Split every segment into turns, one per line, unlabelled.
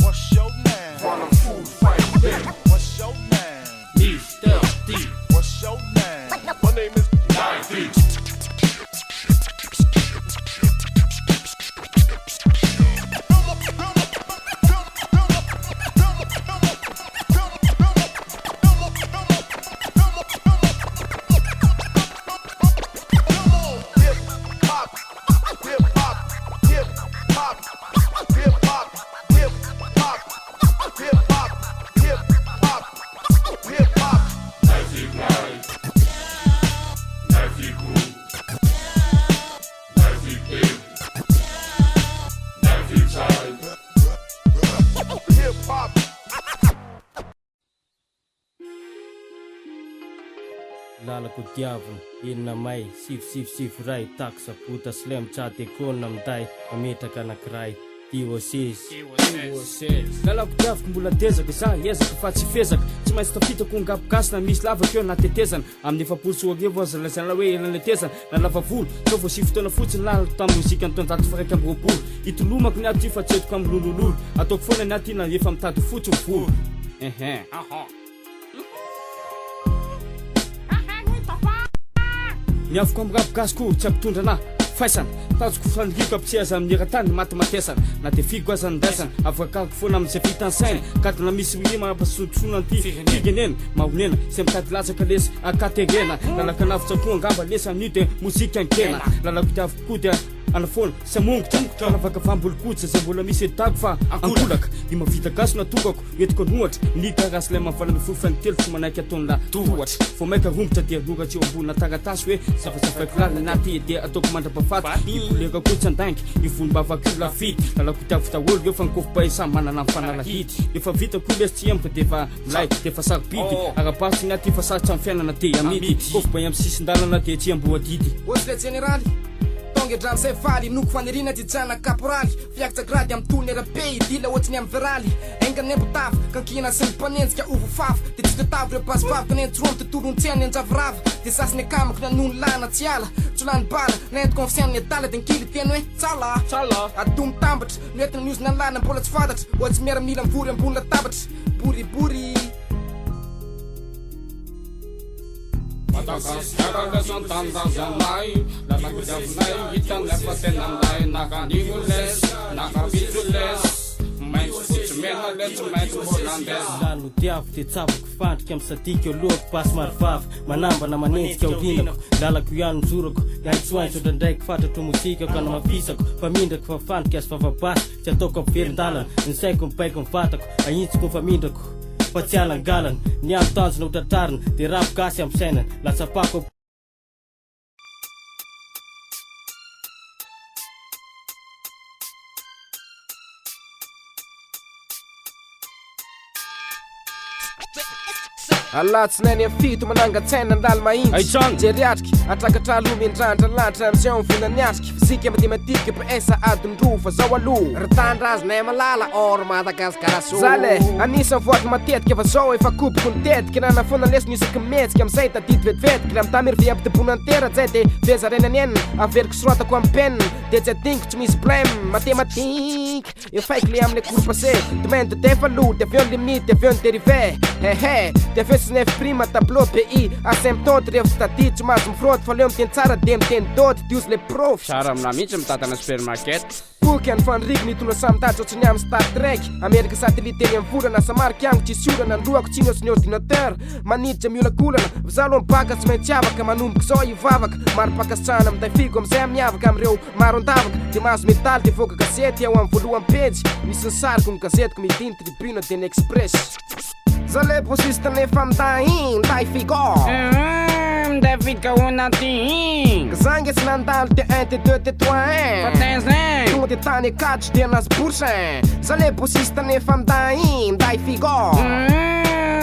What's your name?
Run a food fight then.
What's your name?
Mr. D.
What's your name?
My name is Nike.
Lalako diavolo, enina may, sivy ray, taksa puta slem tsady ekôna amin'day, mametraka anankiray, diocese. Lalako diavoko mbola tezaka za, ezaka fa tsy fezaka, tsy maintsy tafitako ngapogasina, misy lavaka eo natetezana, amin'ny efapolo sy arivo aza lazaina hoe elanetezana, nalava volo, sao vao 7 taona fotsiny lalako tamin'ny mozika ny taonjato sy raika amby roapolo, itolomako ny aty fa tsetoko amin'ny lolololo, ataoko foana ny aty na efa mitady fotsiny volo. Ny afoko amin'ny rapogasiko tsy ampitondra na faisana, tazoko faniriko ampitseheza amin'ny eran-tany maty matesana, na de figo aza nyndaisana, avoakako foana amin'izay vita ny saina, kadina misy rima ampasotsona an'ity firenena, mahonena, sy mitady latsaka lesy akaterena, lalaka navitsakoa angamba lesy amin'io de mozika ankena, lalako diavoko koa dia anafoana sy amongotra, lavaka fambolikotsy zay mbola misy edako fa angolaka, i mavita gaso natokako entiko nohatra, ny karasy lay mavala mifofany telo tsy manaiky ataon'la tohatra, fo maika rombotra dia loratry eo ambonina taratasy hoe zavazafaiko lala naty dia ataoko mandrapafaty, ikoleka koa tsy andanky, ivolombavako lafity, lalako diavoko daholo eo fa nikofopa samy manana mifanalahity, efa vita koa lesy tsy empoka de fa milay de fa sarobidy, araparitsy ny aty fa sarotsy amin'ny fiainana te amidy, kofopa amin'ny sisindalana de tsy amboadidy.
Osle generali drano zay valy noko fanirina ty jana kaporaly fiakatra grady amin'ny tolony era-pey dila ohatriny amin'ny veraly engany embotava kankina sy ny mpanenjika ovo fafy de tsy tetavy reo basivavika nentsoromy tontolo ontsehany nenjavorava de sasiny akamako nanony lana tsy ala tsolany bala nento konfisainy adala de nkily teny hoe tsala adomy tambatra noentina miozina lana mbola tsy fantatra ohatsy miaramila mivory ambony latabatra boribory
Madagaskara leson tandanzanay, lalako diavinay, hitany lefa tena aminay, nakanigo les, nakapitso les, maitso fotsy mena lesy maitso holandesy. Lalo diavo de tsavako fandrika amin'ny sadika eo lohako pasy marivava, manambana manenjika orinako, lalako ihany njorako, aitsoaitso ndraindraiky fatatro mozikako ana mafisako, fa mindrako fa fandrika azy vavabasy, tsy ataoko ampiverin-dalana, ny saiko mipaiko mivatako, aintsiko fa mindrako. Fa tsy alangalana, ny andro tanjona hotratrarina, de rapogasy amin'ny sainana, latsapako
alatsinainy amin'ny fito manangatsaina ny lala mahitsy jeriatriky atrakatra aloha miandrandra lanitra amizay mivonany atriky fizika matematika PS adin-dro fa zao aloha ritandrazinay malala or Madagasikara so zale anisan'ny voaty matetika fa zao efa kopoko ny tetika nana foana lesiny isaky mihetsika amizay tadidy vetivetika la mitamiry ve ampitibonany tera zay de vezarenany enina averiko sorotako amin'ny penina de tsy adiniko tsy misy blème mathématique efaiko le amile cours passé domaine de défalo de avion limite de avion dérivé de avion 9 prima tableau PI asymptote revo stadi tsy mahazo mifronty fa leo miteny tsara de miteny doty diozy le prof
sara amina mihitsy mitatana supermarket
boky any faniriky nitona samytatra ohatrany amin'ny Star Trek Amerika satellite eny amin'ny volana samarika ango tsisy olana androako tsy nyosy ny ordinateur maniditra miolakolana vizalo mibaka tsy maintsy avaka manomboka zao ivavaka maro pakasana amin'day figo amizay miavaka am'ireo maro andavaka de mahazo metaly de voaka gazety eo amin'ny voalohany pejy misy ny sariko ny gazetiko midiny tribune de n'Express zale posista nefa minday nday figo
nday figo onaty
zangy tsy nandalo de 1 de 2 de 3
fatezay
tonga de tany 4 de nazy boursin zale posista nefa minday nday figo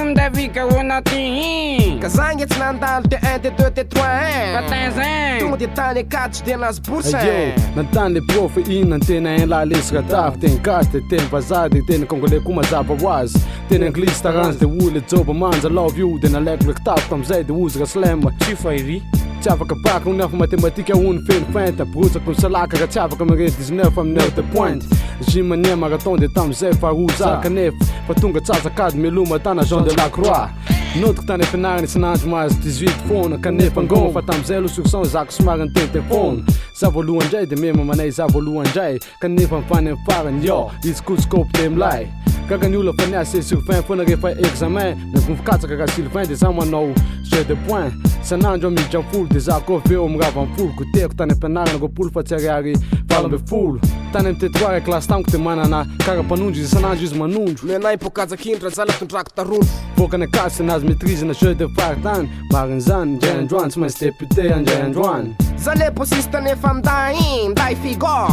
nday figo onaty
zangy tsy nandalo de 1 de 2 de 3
fatezay
tonga de tany 4 de nazy boursin
nantany le prof ina ny tena enlalesaka tafy teny gasy de teny vazady teny congolais koa mazava ho azy teny anglisy taranzy de olo joba manja love you de nalaiko le tafy amizay de ozaka slem
tsy fairy
tsy afaka baka nefa matematika ony feno fenta brotsako ny salaka ka tsy afaka mare 19 amin'ny heure de pointe Jimania marathon de tam'izay faroza kanefa fa tonga tsasakady meloma tana Jean de la Croix notiko tany ampianarany tsy nandro mahazo 18 foana kanefa ngon fa tam'izay aloha surson zako somary ny telefôna za voalohany indray de mema manay za voalohany indray kanefa mifany amin'ny farany yo izy kotsikope de milay kaka ny olo fa niasa sur 20 foana rehefa examen mifikatsaka ka Sylvain de za manao jeu de point sanandro amidry am-folo de za koa veo mirava am-folo koteko tany ampianarana roapolo fa tsy ariary valo amby folo tany amin'ny tetroara klasy tamiko de manana karapanondro izy sanandro izy manondro
menay pokajakindra zala tondrako tarondro
vokany akasy nazy maîtrise na jeu de fary tany marin'izany ndray androany tsy maintsy député andray androany
zale posista nefa minday figo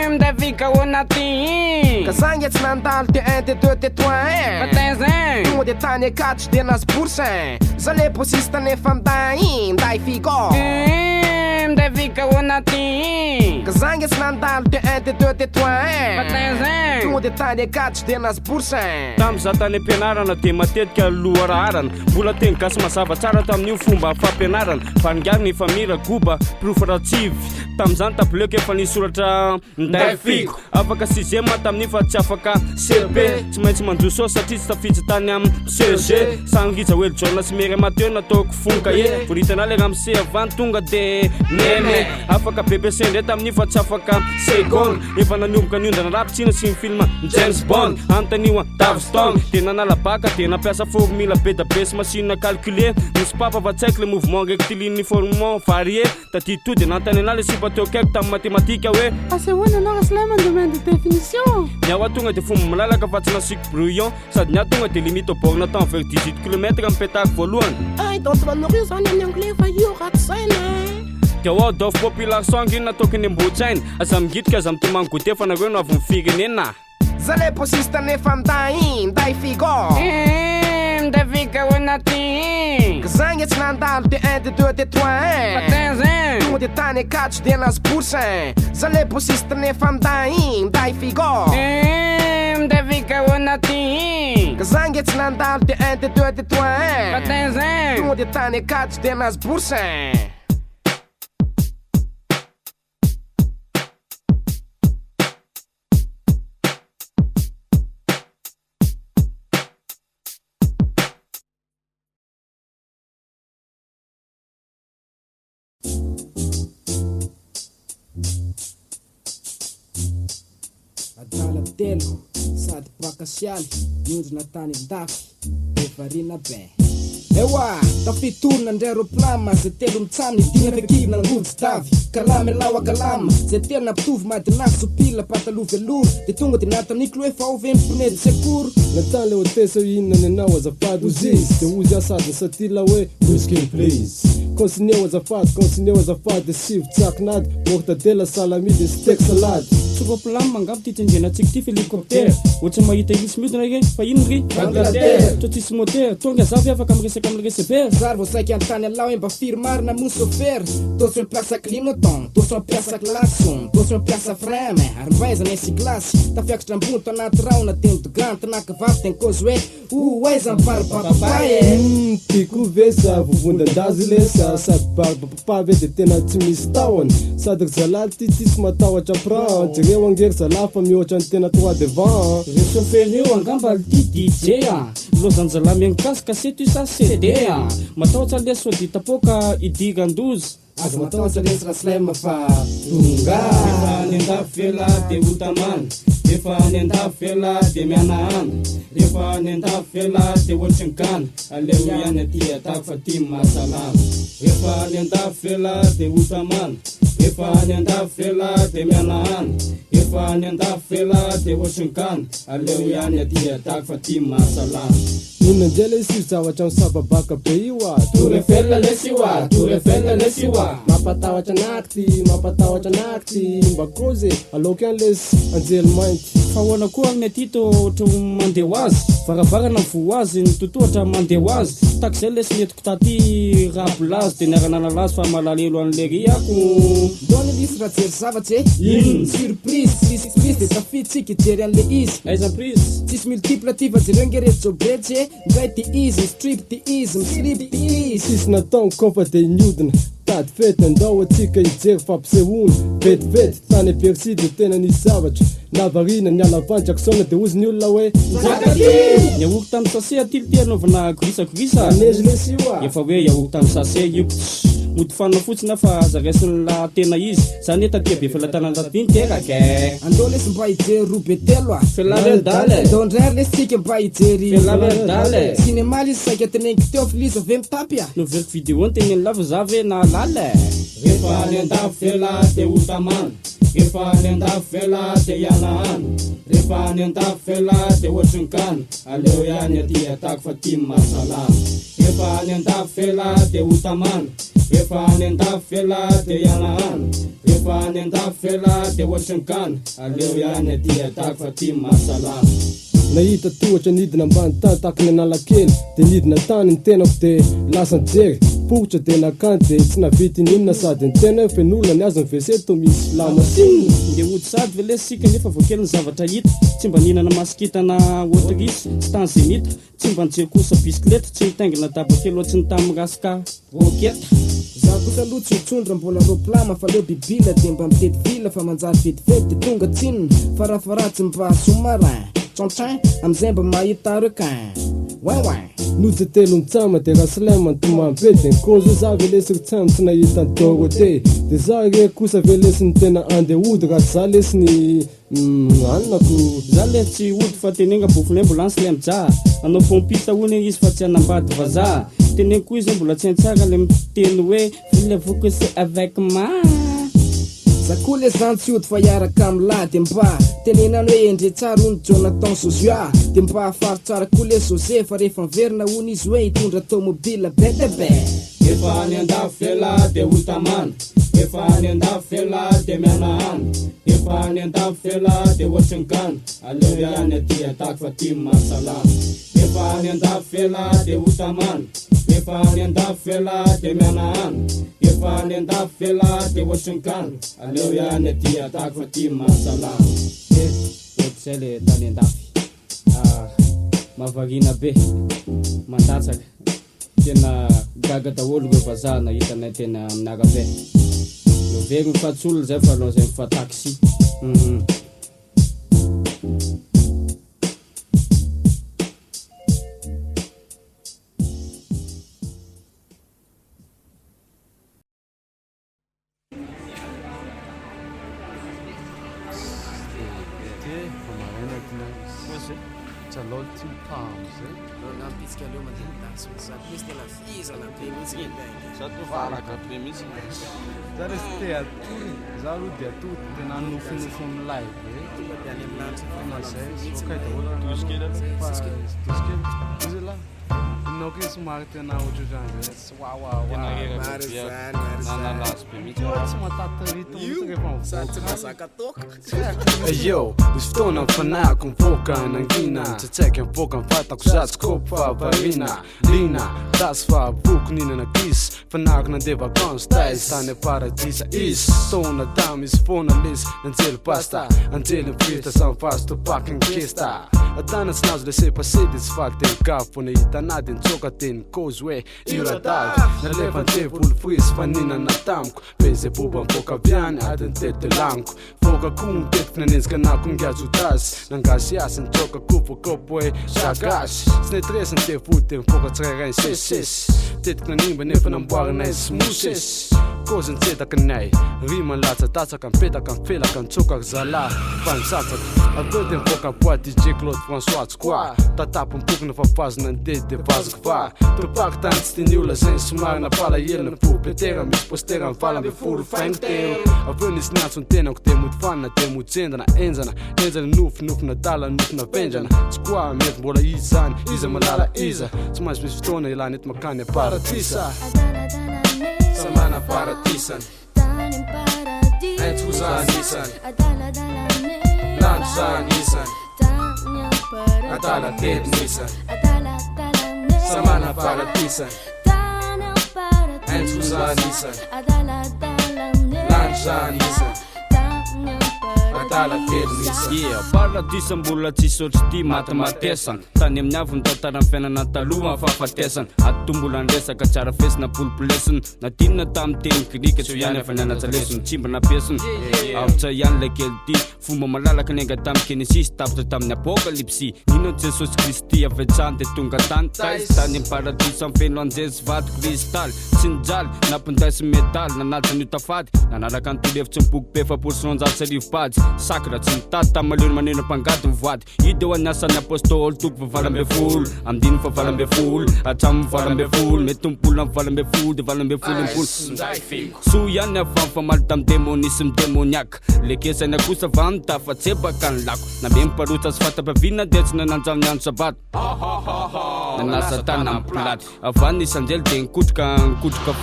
Minday figo anaty
ka zagny tsy nandalo de 1 de 2 de 3
Patezin
tonga de tany akatry de nazy boursin zale posista nefa minday figo
Minday figo anaty
ka zagny tsy nandalo de 1 de 2 de 3
Patezin
tonga de tany akatry de nazy boursin
Tam za tany ampianarana de matetika loharaharana mbola teny gasy mazava tsara tamin'io fomba fampianarana faningary ny famira goba profratsivy tam'izany tableko efa nisoratra minday figo afaka 6e tamin'io fa tsy afaka CP tsy maintsy manjoso satria tsy tafitsy tany am CG sangitsa hoe jona sy mery mateo nataoko fonka e voritana le am C avant tonga de meme afaka BBC ndray tamin'io fa tsy afaka seconde efa nanomboka ny ondana rapitsina sy ny film James Bond antanio Davston de nanala baka de nampiasa formule be da be sy machine calculer misy papa fa tsy haiko le mouvement rectiligne ny formement varié taty to de nantany ana le sipateo kaiky tamin'ny matematika hoe
asehoana anao cela man domaine de définition
niawa tonga de fomba malalaka fa tsy nasiky brouillon sady nia tonga de limite au borne temps vers 18 km mipetako voalohany
ay donc manokio zany amin'ny anglais fa io raty saina
de ao dofo populaire song iny nataoko ny ambotsainy aza migitika aza mitomagny gote fa nareo no avy mifirenena
zale posista nefa minday figo
Minday figo anaty
ka zagny tsy nandalo de 1 de 2 de 3
Patezin
tonga de tany akatry de nazy boursin zale posista nefa minday figo
Minday figo anaty
ka zagny tsy nandalo de 1 de 2 de 3
Patezin
tonga de tany akatry de nazy boursin
adala telo sady pakasialy miondrona tany ndafy evarina be ewa tafitorona ndray roplama zay telo mitsany dina fekivina ngonjy davy kalama lawa kalama zay telo nampitovy madinafy sopila pataloha velouro de tonga de nataniko hoe fa oveny pneu de secours
natany le hotesa inona ny anao azafady ozisy de ozy asady satila hoe whisky please continuez azafady sivy tsakinady mortadela salami de steak salade
sokopolamy mangabo ty tsengenatsika ty hélicoptère ohatsy mahita ilisy miodina reke fa ino ry Bangladesh to tsisy moteur tonga zavy afaka amiresaka amile receveur
zary vao saiky antany alao mba firy marina mo chauffeur tosy mampiasa clignoton tosy mampiasa klaxon tosy mampiasa frein ary mbaizana esy glasy tafiakatra ambony to anaty raona teny dogante nakavavy teny kozy hoe aiza mivary papapaye
tiako ve sa vovondandazy lesa sady barbapapa ve de tena tsy misy tahony sady zalaly ty tsisy matahotra pran jereo angery zala fa mihoatra ny tena 3 devant
re chauffeur io angamba ty DJ lozany zala miankasy kasety io sa CD matahotra le sody tapoka idirandozy
azo matahotra lesy raslema fa tonga
efa ny andafy vela de otamany efa ny andafy vela de miana any efa ny andafy vela de ohatrinkany aleo ihany aty atako fa ty mahasalama efa ny andafy vela de otamany efa ny andafy vela de miana any efa ny andafy vela de ohatrinkany aleo ihany aty atako fa ty mahasalama
inona ndray le isy zavatra misababaka be io a
torefela lesiwa torefela lesiwa
mampatahotra anakity mba kozy aloky any lesy anjely mainty
fa hoana koa amin'ny aty to ohatra mandeha ho azy varavarana vo azy ny totohatra mandeha ho azy taky zay lesy netiko taty rabolazy de niaranana lazy fa malalelo an'le ry ako
dony lisy raha jery zavatsy e surprise lisy de tafity tsika ijery an'le izy
aiza prise
tsisy multiplativa jereo ngeretsobretsy ndray ty izy strip ty izy mislip ty izy
sisy natao kofa de niodina tady fety andao atsika ijery fampisehoana vetivety tany perside tena nisy zavatra navarina nialavany jacksona de ozy ny olona hoe
yahoky tamy sase atility anaovana gorisakorisa
nezy lesy io a
efa hoe yahoky tamy sase io mody fanina fotsiny afa azaresiny la tena izy zany tatia be felatanandatiny terake
andao lesy mba ijery robe telo a
felaverdale
andao ndray lesy tsika mba ijery
felaverdale
cinéma lizy saika tenengy teo filizy avy mitapy a
no veriko video ny teneny lava za ve na lale rehefa ny andafo fela de otamany rehefa ny andafo fela de ianahany rehefa ny andafo fela de ohatrinkany aleo ihany aty atako fa tia mahasalama rehefa ny andafo fela de otamany rehefa ny andafo fela de ianahany rehefa ny andafo fela de ohatrinkany aleo ihany aty atako fa tia mahasalama
nahita tohatra nidina ambany tany takany analakely de nidina tany ny tenako de lasa nijery poitra de nakanty de tsy navity ny inona sady ny tena fenolona ny azo ny wc to misy lamasinina
de ody sady ve le sika nefa voakely ny zavatra hita tsy mba nihinana masikitana oterisy tsy tany zenita tsy mba nijery kosa bisikleta tsy mitaingina dabakely ohatsy ny tamy rasika roketa
za kosa aloha tsy mitsondra mbola roplama fa leo bibila de mba mitety vila fa manjary vetivety de tonga tsinona farafaratsy mba somarin tsantsin amizay mba mahita requin ouais
nojo telo mitsama de raslema ntomamy be de nkozo za velesy tsama tsy nahita ny dorote de za re kosa velesy ny tena andehody raha za lesy ny anako
za le tsy ody fa tenenga bofony ambulance le amija anao pompita hony izy fa tsy anambady vaza tenenga koa izy mbola tsy haintsara le miteny hoe voulez-vous c'est avec ma
za koa le zany tsy ody fa iaraka amila de mba tenenany hoe endre tsara ony Jonathan Sozia de mba afary tsara koa le Jose fa rehefa miverina hony izy hoe hitondra tomobile be de be
efa ny andafo fela de otamany efa ny andafo fela de mianahany efa ny andafo fela de ohatrinkany aleo ihany aty atako fa tia mahasalama efa ny andafo fela de otamany efa ny andafo fela de mianahany efa ny andafo fela de ohatrinkany aleo ihany aty atako fa tia mahasalama zay le tany andafy mavarina be mandatsaka tena gaga daholo reo vazaha nahitanay tena amin'arabe very mifatsolo zay fa aloha zay mifataxi
za resy te atory za aloha de atory tena nofinofony live zay sokay daholo izy la inaoko izy somary tena ohatrozany tsy tsy matatarito mihitsy rehefa yo misy fotoana mifanako mivoaka nangina tsatsaiky mivoaka mifatako zatsy kopy fa varina lina tasy fa boky ninana kisy fanako nandeha vacances taisy tany aparadisa isy taona da misy foana lesy nanjely pasta anjely mifirita samy vazo topaky ny kesta atana tsy nazo laissé passer de tsy faly teny gafy fo nahita ana de nitsoka teny cause hoe io radavy nalefa nitevolo frisy fa ninana tamiko beze boba mivoaka aviany adiny tety de laniko voaka ko mitetiky nanenjika anako ngiazo tasy nangasy asy nitsoka ko voakopo hoe zagasy tsy netresy nitevolo de mivoaka tsirairay sesesy tetiky nanimba nefa namboarinay smosesy kozy nitsetaky nay rima latsatasaka mipetaka mifelaka nitsokaka zala fa nisatsaka aveo de mivoaka boa DJ Claude François koa tatapo mipokina fa fazona ndeha de vazoko va topaky tany tsy teny olona zay somary napalahelo na propriétaire misy postera mivala ambe folo faingo telo aveo nisy niantso ny tenako de mody fanina de mody jendana enjana nofinofina dala nofina vendrana tsy koa mety mbola izy zany iza malala iza tsy maintsy misy fotoana ilany eto makany aparatisa samana paratisan Entuzanisan Lanzanisan Adala Tednisan Samana paratisan Entuzanisan Lanzanisan
adala telo misy
paradisa mbola tsisy ohatry ty matamatesana tany amin'ny avy ny tantarany fiainana taloha fahafatesana atombola andresaka tsara fesina polopolesiny nadinina tamin'ny teny grika tsy ihany efa nianatra lesony tsimba nampiasiny avitra ihany la kely ty fomba malalaka nianga tamin'ny kenesisy tapitra tamin'ny apokalipsy nino jesosy kristy avetsany de tonga tany taizy tany amin'ny paradisa mifeno anjezy vato kristaly tsy nijaly nampindaisy medaly nanatiny io tafady nanaraka ny tolhevitsy miboky be efapolo sy 900 pady sakra tsy nitady tamin'ny maleno maneno mpangady mivoady idy eo aniasan'ny apôstôly tompo valambe folo amdiny fa valambe folo atramo valambe folo mety mimpolo amin'ny valambe folo de valambe folo impolo so ihany avamy famaly tamin'ny démonisme démoniaka lekesany akosa va mitafa tsebaka ny lako nambe miparotsa sy fatapavinna de tsy nananjaminy andro sabato nanasa tany amin'ny platy avany isanjely de nikotroka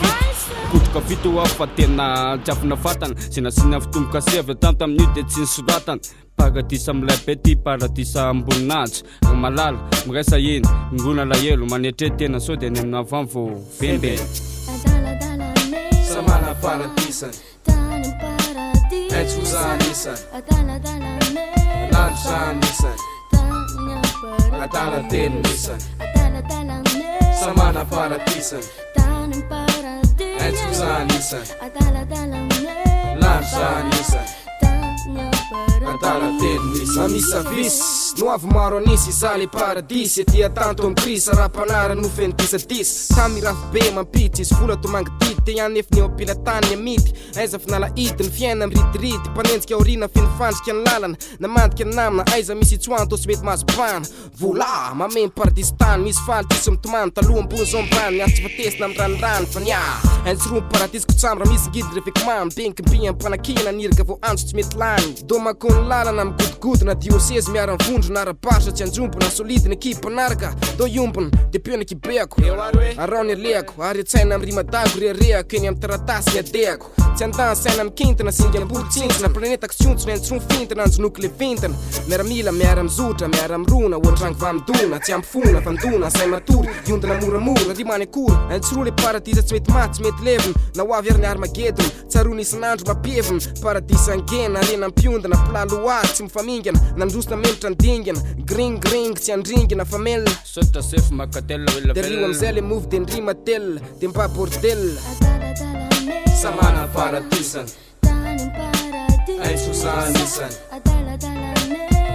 fito aho fa tena jiafina fatana sy nasina fitomboka sy avy tamy tamin'io de tsy nisoratana paradisa amilay be ty paradisa amboninahitra malala miraisa eny ngona lahelo manetre tena so de ny amin'ny avany vo vembe
samana paradisany Etsuzanisan Lansanisan Adala Tenisan Samana Paratisan Etsuzanisan Lansanisan Adala Tenisan Misa vis no avy maro anisy izaly paradisy tia tanto amin'ny krisa raha-panara no fentisatisa tamy rafy be mampitsy izy vola tomangitity te ihany efa ny ampila tany amity aiza finalahity ny fiaina miritirity mpanenjika aorina finifandrika ny lalana namandika ny namana aiza misy itsoanto sy mety mazopana vola mameny paradisy tany misy faly tisy mitomany taloha ambony zao mbrany miasy tsy fatesina amin'ny ranirany fa nia aintsoromy paradisy kotsamra misy ngidy reveko mamy benkimbia mpanakina nirika vo antso tsy mety lany domakony lalana migodogodona dioseze miara-mivondro nara-pasha tsy anjombona solidiny ekipa naraka do iombona de piona kibeako araony aleako ary atsaina amin'ny rimadago reareako eny amin'ny taratasy ny adeako tsy andany saina mikintana singa amboly tsinjina planetako tsiontsona entsono fintana anjonoko le vintana miaramila miara-mizotra miara-mirona ohatrango vamidona tsy ampifona famidona say matory iondana moramora rimany akory antsoro le paradisa tsy mety maty tsy mety levina na ho avy ary ny armagedona tsarony isan'andro mampevina paradisa angena arena ampiondana pilaloary tsy mifamingana nandrosona melotra ndingana gring tsy andringana fa melona
sotra sefo makatella
de rio amizay le move de ndrima tella de mba bordel samana paradisan Etsuzanisan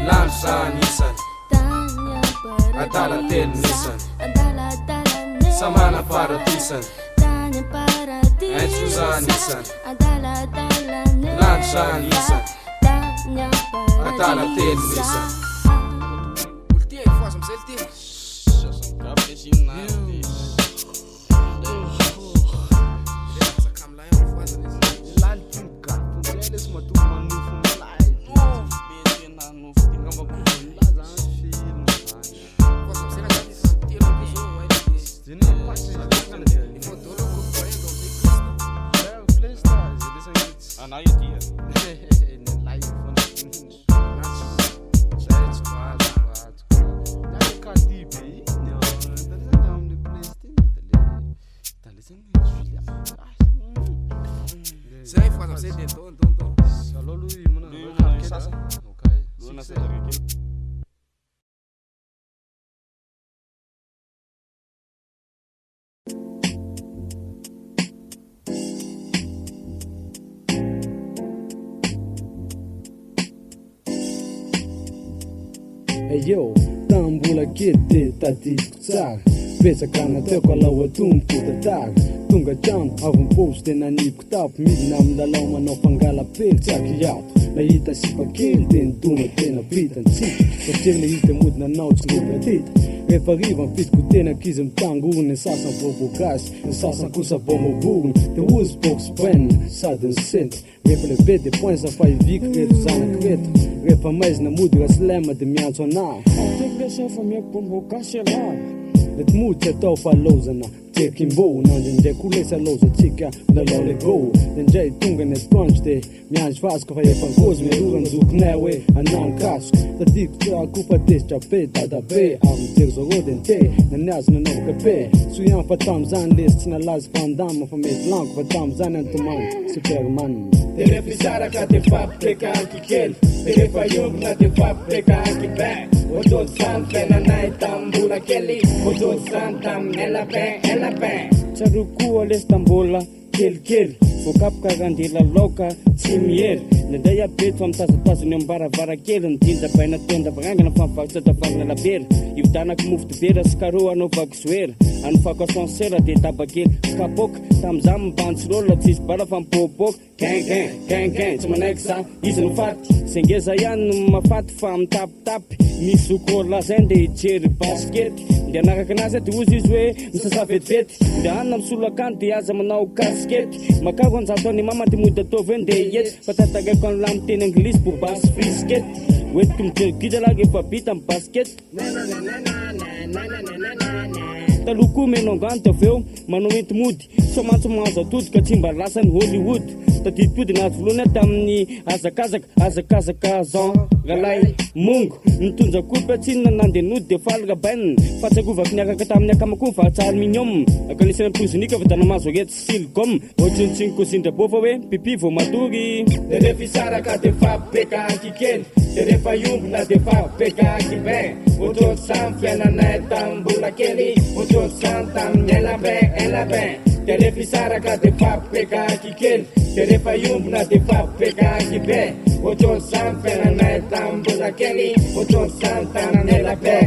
Lansanisan Adala Tenisan samana paradisan Etsuzanisan Lansanisan Adala Tenisan Multi e faz amizay le teo Sai faz amizay le don salolo imona sasa okay luna sa
Yo, tambola kety tadisiko tsara betsaka nataoko alao atompo tatara tonga trano avy miposy tena niko tapo midina amin'ny lalao manao fangalapely tsy akiato nahita sipakely de nitona tena vitantsika satria le izy de mody nanao tsy ngopratita rehefa riva mifisiko tena akizy mitangorona ny sasany voavogasy ny sasany kosa vao mavorona de ozy box pen sady ny senta rehefa lehibe de poinsa fa iviky reto zanaky reto rehefa maizina mody rasilema de miantso anah
teklesa fa miampombogasy ala
lety mody tsy atao fa lozana tekimbo nandrindraiky ho lesa lozatsika lalao le go indray tonga ny atoandro de miandry vasika fa efa nkozy mialorany zokinay hoe anankasoko tadiko tsako fa tesitra be dada be aminjery zarô de nte naniazy nanaovaka be so ihany fa tam'izany lesy tsy nalazy fandama fa mety lanko fa tam'izany antomany superman
de rehefa isaraka de fampiraikanky kely de rehefa iombona de fampiraikanky be ohatrôty zany fiainanay tambola kely ohatrôty zany tamin'ny elapin tsaroko alesy tambola kelikely voakapoka randela laoka tsy mihery nandray abeto fa mitazatazany ambaravarakely nidinjabaina tondavagangana fa mivarotsatavagna labery ividanako mofo dibera sy karo anaovako zoera anofako ascensera de tabakely kapoka tamizany mibantsirôla tsisy bara fa miboboka gin tsy manaiky za izy nofaty sengeza ihany no mafaty fa mitapitapy misy okola zay nde hijery baskety nde anaraka anazy ady ozy izy hoe misasa vetivety nde anina misolo akany de aza manao kaskety makako anjato any mama de mody ataovy hoe nde iety fa tatagaiko any lamy teny anglisy bo basy friskety oetiko mijerigidra laga efa bita amy baskety taloko menongany taveo manao enty mody somantsy mahazo atody ka tsy mba lasany Hollywood tadidipody nahazo volohany tamin'ny azakazaka Jean ralay mongo nitonja kopy atsinina nandenody de faly rabainina fatsakovako niakaka tamin'ny akamako fahatsary mignon akanisany ampozinika fa dana mahazo arety silgom ohatrintsiny kozindra-bô fa hoe pipi vo matory de rehefa isaraka de fampiraikanky kely de rehefa iombona de fampiraikanky be ohatrôty samy fiainanay tambola kely ohatrôty samy tamin'ny elapin de rehefa isaraka de fampiraikanky kely de rehefa iombona de fampiraikanky be ohatrôty samy fiainanay tambola kely ohatrôty samy tamin'ny elapin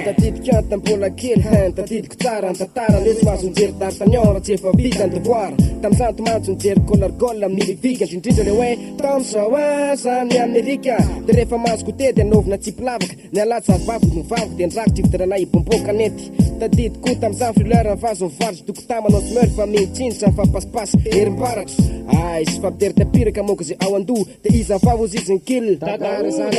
tadidiko an tambola kely tadidiko tsara antantara lesy mahazo nijery d'Artagnan tsy efa vita ny devoir tamizany tomantsy nijery golargol amin'ny livika indrindrindra le hoe taonzao aza ny Amerika de rehefa mahazo kote de anaovina tsipy lavaka ny alatsy azovavoko mivavoko de ndragitry ividiranay ibomboka nety tadidiko tamizany fleur vazo mivarotsy dokota manao smeur fa mitsinitra fampaspasy herim-baratra ay sy fampitery tapiraka moka zay ao ando de izy favozizy kil tamizany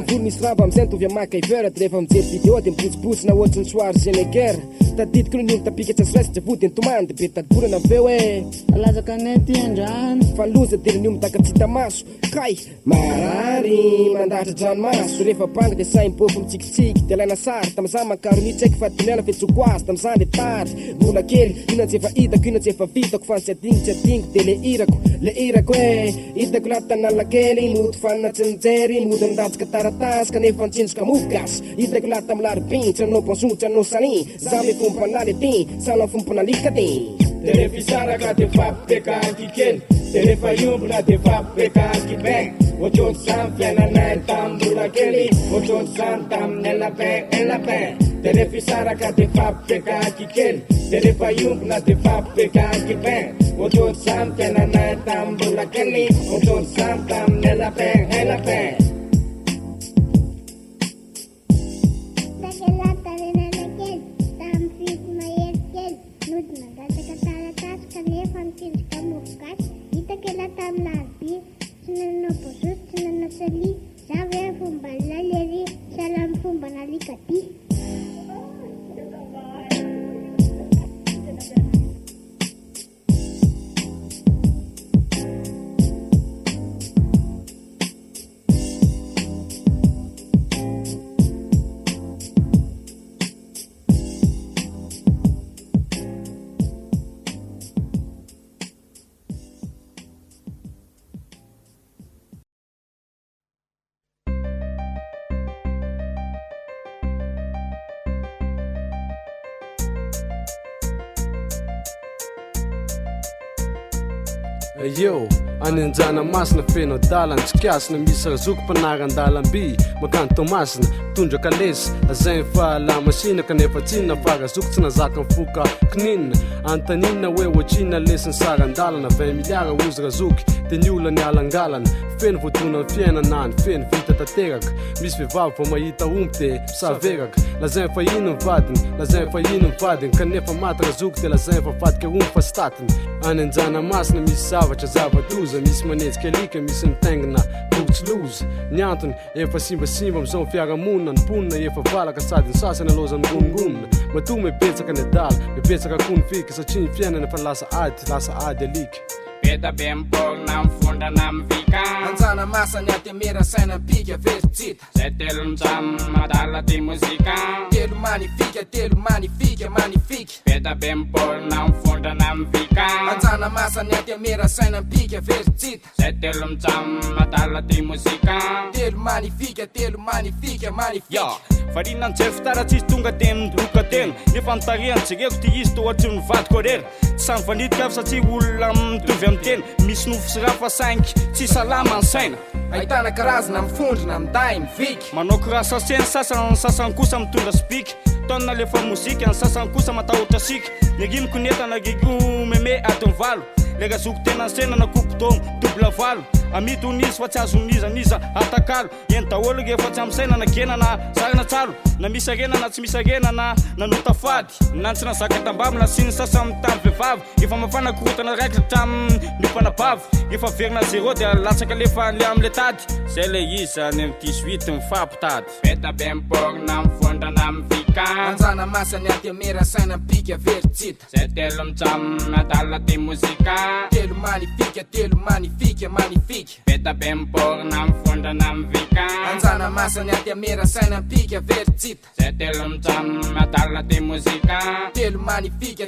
volo misy raba amizay nitovy amaka ivera de rehefa mijery vidéo de mibotsibotsina ohatriny Schwarzenegger tadidiko no niolo tapikatsy azresy tsy vody ny tomany de be tadibolana aveo hoe
alazaka nety andrano
faloza de ny mitaka tsita maso kay marary mandahatra dranomaso rehefa banga de sainy bofo mitsikitsiky de laina sary tamizany makaroni tsy haiko fa dimiala fetsoko azy tamizany le tary vola kely ina tsy efa hitako ina tsy efa vitako fa tsy adingo de le irako hoe hitako latanalakely mody fanina tsy nijery mody nidatsika taratasy kanefa nitsinjoka mofogasy hitako lata milaribiny tsy nanao bonjour tsy nanao sani za me fompanaly ty sana fompanalika ty
de rehefa isaraka de fampiraikanky kely de rehefa iombona de fampiraikanky be ohatrôty samy fiainanay tambola kely ohatrôty samy tamin'ny elapin de rehefa isaraka de fampiraikanky kely de rehefa iombona de fampiraikanky be ohatrôty samy fiainanay tambola kely ohatrôty samy tamin'ny elapin
Yo, anenjana masina feno dalana tsikasina misy razoko mpanaran-dalamby makany tomasina tondra kalesy zay fa lamasina kanefa tsinna fa razoko tsy nazaka mifoka kininina antanina hoe ohatrina lesiny saran-dalana 20 miliara ozy razoky de ny olona ny alangalana feno voatona ny fiainanany feno vita tanteraka misy vehivavy vo mahita omby de misaveraka lazay fa ino mivadiny lazay fa ino mivadiny kanefa maty razoky de lazay fa vadika omby fa sy tatiny anenjana masina misy zavatra zavatoza misy manetsika alika misy mitaingina vogotsiloza ny antony efa simbasimba amizao fiarahamonina ny ponina efa valaka sady ny sasany alozany gongonina mato mibetsaka ny adala mibetsaka kony fika satria ny fiainana fa lasa ady alika
Beta bem por não fondrana amy vika
anjana masany atemera saina pika veritsita
zay telo mijamo madala ty mozika
telo manifika magnifique
beta be mibolona mifondrana amy vika
anjana masany atemera saina pika veritsita
zay telo mijamo madala ty mozika
telo magnifique
ya varina anjay fitara tsisy tonga de midroka tena nefa nitariany jereko ty izy toatsy nivadiko arera tsy samy vanidika avy satria olona mitovy amy tena misy nofo sy raha fa saingy tsy salama ny saina
ahitana karazana mifondrina miday miviky
manao kiraha saseny sasany kosa mitondra spika taona lefa mozika ny sasany kosa matahotra sika niriniko netana riko meme atony valo lega zoko tena ny sena na kopotômo dobla valo amity onizy fa tsy azo nizaniza atakalo eny daholo rehefa tsy amy saina na gena na sarina tsalo na misy arena na tsy misy arena na nanota fady na tsy nazaka tambavy na sy ny sasa mitamy vehivavy efa mafana korotana raiky hatramy nipanabavy efa verina zéro de latsaka lefa le amle tady zay le izy any amy 18 mifampitady
beta be miborona mifondrana amy vika
anjana masany atemera saina pika veritsita
zay telo mijamo madala ty mozika
telo magnifique
beta be miborona mifondrana amy vika
anjana masany atemera saina pika veritsita
zay telo mijamo madala ty mozika
telo magnifique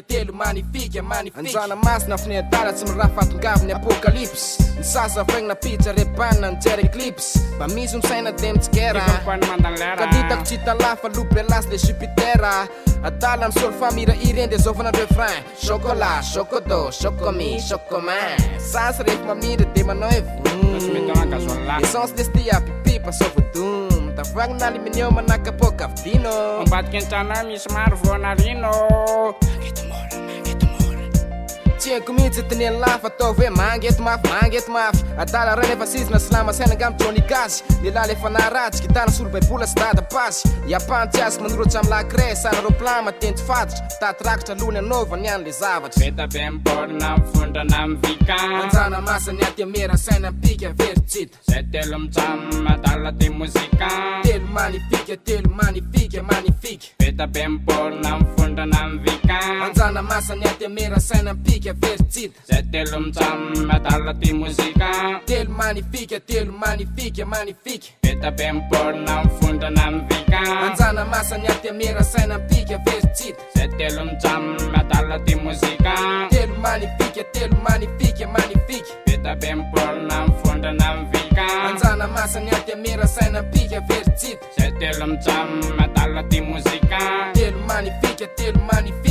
anjana masina finetara tsy miraha fatongaviny apocalypse ny sasa faigna pizza repanina nijery eclipse mba misy misaina de mitsikera
mpany mandanlera
kaditako tsy talafa loupelas le jupitera adala ny solo famira ireny de zovana refrain chocolat chocodo chocomi chocomain sasy rehefa mamindra de manao essence destia pipipa sovodum tavagny na aluminium manakapoka vidino
ambadika an-trano misy maro voanarino
tiako mihitsy teneny lafa atao hoe mangety mafy adala reny efa sizina silama saina angamy Johnny Cash lehilahy lefa naratsy gitana solo baibola sy dada pasy iapantsy azy manorotsy amy lacre sana roplan matento fatitra taty rakitra lony anaovany any le zavatra
beta be miborona mifondrana amy vika
anjana masany atemera saina pika veritsita
zay telo mijamo madala ty mozika
telo magnifique
beta be miborona mifondrana amy vika
anjana masany atemera saina pika veritsita
zay telo mijamo madala ty mozika
telo magnifique
beta be miborona mifondrana amy vika
anjana masany atemera saina pika veritsita
zay telo mijamo madala ty mozika
telo magnifique
beta be miborona mifondrana amy vika
anjana masany atemera saina pika veritsita
zay telo mijamo madala ty mozika
telo magnifique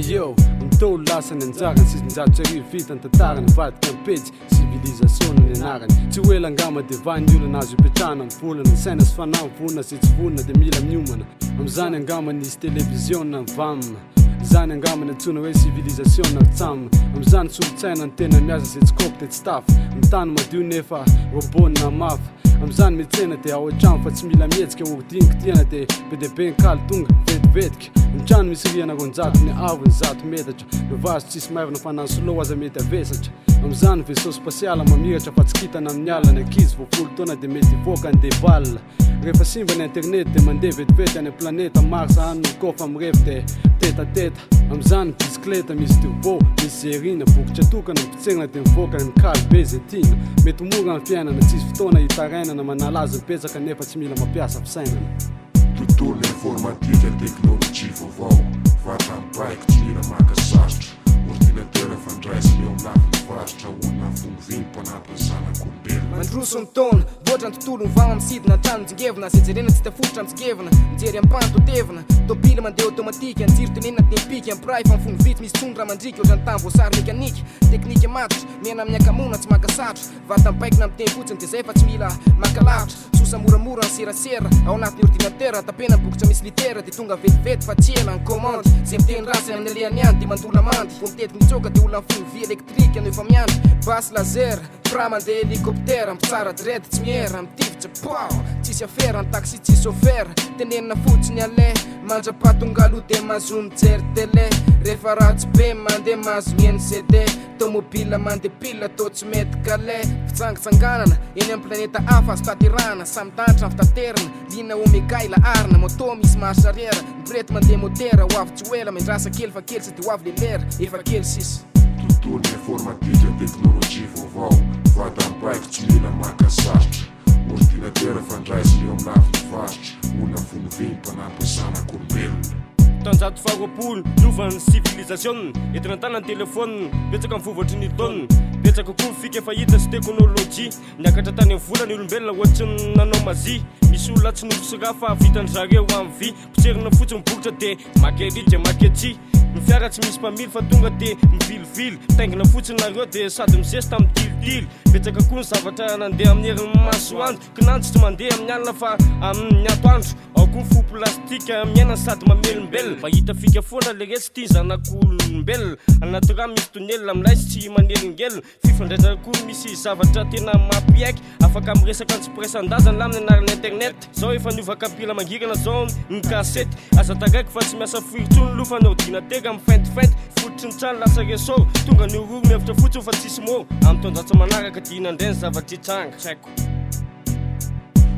Yo, mitolo lasany anjara sisy njato tsy arivo vita ny tantarany vadika ampetsy civilisation ny anarany tsy hoe angama de vany olona azo ipetrahana mivolana ny saina sy fanahy vonona sy tsy vonona de mila miomana am'izany angama nisy television mivamina zany angamany antsona hoe civilisation natsamina am'izany solotsaina ny tena miasa sy tsy kopy de tsy tafy mitany madio nefa robony na mafy am'izany metsena de ao an-trano fa tsy mila mihetsika ordiniky tiana de be de be nkaly tonga vetivetika ny trano misy riana ronjato ny avo ny zato metatra novazo tsisy maivana fanany solo aza mety avesatra am'izany vaisseau spatiala mamiratra fa tsy kitana amin'ny alina ankizy voafolo taona de mety ivoaka ny debal rehefa simba ny internet de mandeha vetivety any planeta mars any kofa mirefy de tetateta am'izany bisikleta misy turbo misy zerina vokitra tokana mpitserina de mivoaka ny kaly be zay tiana mety mora ny fiainana tsisy fotoana hitarainana manalaza mipetsaka nefa tsy mila mampiasa fisainana
tontolo informatika teknolojia vaovao vatam-baiko tsy mira maka sarotra ordinatera fandraisana eo amin'avy mivarotra olona fomoviny mpanapy zanak'olombelona
mandroso ny taona voatra ny tontolo mivagna misidina trano mijingevina zay jerena tsy tafototra mijingevina mijery ampanto tevina tobily mandeha automatika anjiro tenenina tempika ampiray fa mifono vity misy tsondra mandrika ohatrany tany voasary mekanika teknika matotra miaina amin'ny akamona tsy maka sarotra vatam-baikina amin'ny teny fotsiny de zay fa tsy mila maka lavitra kosa moramora ny serasera ao anatin'ny ordinatera tapena bokotra misy litera de tonga vetivety fa tsy ela ny commande zay miteny rasy amin'ny alehany any de mandola mandy vo mitetiky mitsoka de olona fony vy elektrika no efa miandry basy laser fra mandeha hélicoptère mpitsara direct tsy miera mitivitra pao tsisy affaire ny taxi tsy chauffeur tenenina fotsiny ale mandrapatongalo de mazo mijery tele rehefa ratsy be mandeha mazo mieny CD tomobila mandeha pila to tsy mety kale fitsangitsanganana eny amin'ny planeta hafa azo taterahana samy tanitra fitaterina lina omega ila arina moto misy marche arrière brety mandeha motera ho avy tsy oela mendrasa kely fa kely sady ho avy le lera efa kely sisa
tontolo informatika teknolojia vaovao vatam-baiko tsy mila maka sarotra ordinatera fandraisana eo amin'ny lafiny varitra olona fony viny mpanam-pasana kolombelona
tanjato faharoapolo novan'ny civilisation entina tanany telefôna betsaka amin'ny vovatry ny taona betsaka koa fika fahita sy teknôlôjia niakatra tany amin'ny volany olombelona ohatry ny nanao mazy misy olona tsy nofosoka fa vitany zareo amin'ny vy potserina fotsiny bokotra de makeridry makety ny fiara tsy misy mpamily fa tonga de mivilivily taingina fotsiny nareo de sady misesy tamin'ny tilitily betsaka koa ny zavatra nandeha amin'ny herin'ny masoandro kinantsy tsy mandeha amin'ny alina fa amin'ny atoandro ao koa fo plastika miaina sady mamelombelona mba hita fika foana le resy ty zanak'olombelona anaty raha misy tonelina amilay sy tsy manelingelona fifandraisana koa misy zavatra tena mampiaiky afaka miresaka antsipresan-dazany laminy anarany internet zao efa niovaka pila mangirana zao ny kasety aza tagaiky fa tsy miasa firitsony lofa ny ordinatera mifentifenty fototry ny trano lasa resô tonga ny ororo mihevitra fotsiny fa tsisy mô amin'ny tondratsy manaraka dina ndray ny zavatry tranga tsy haiko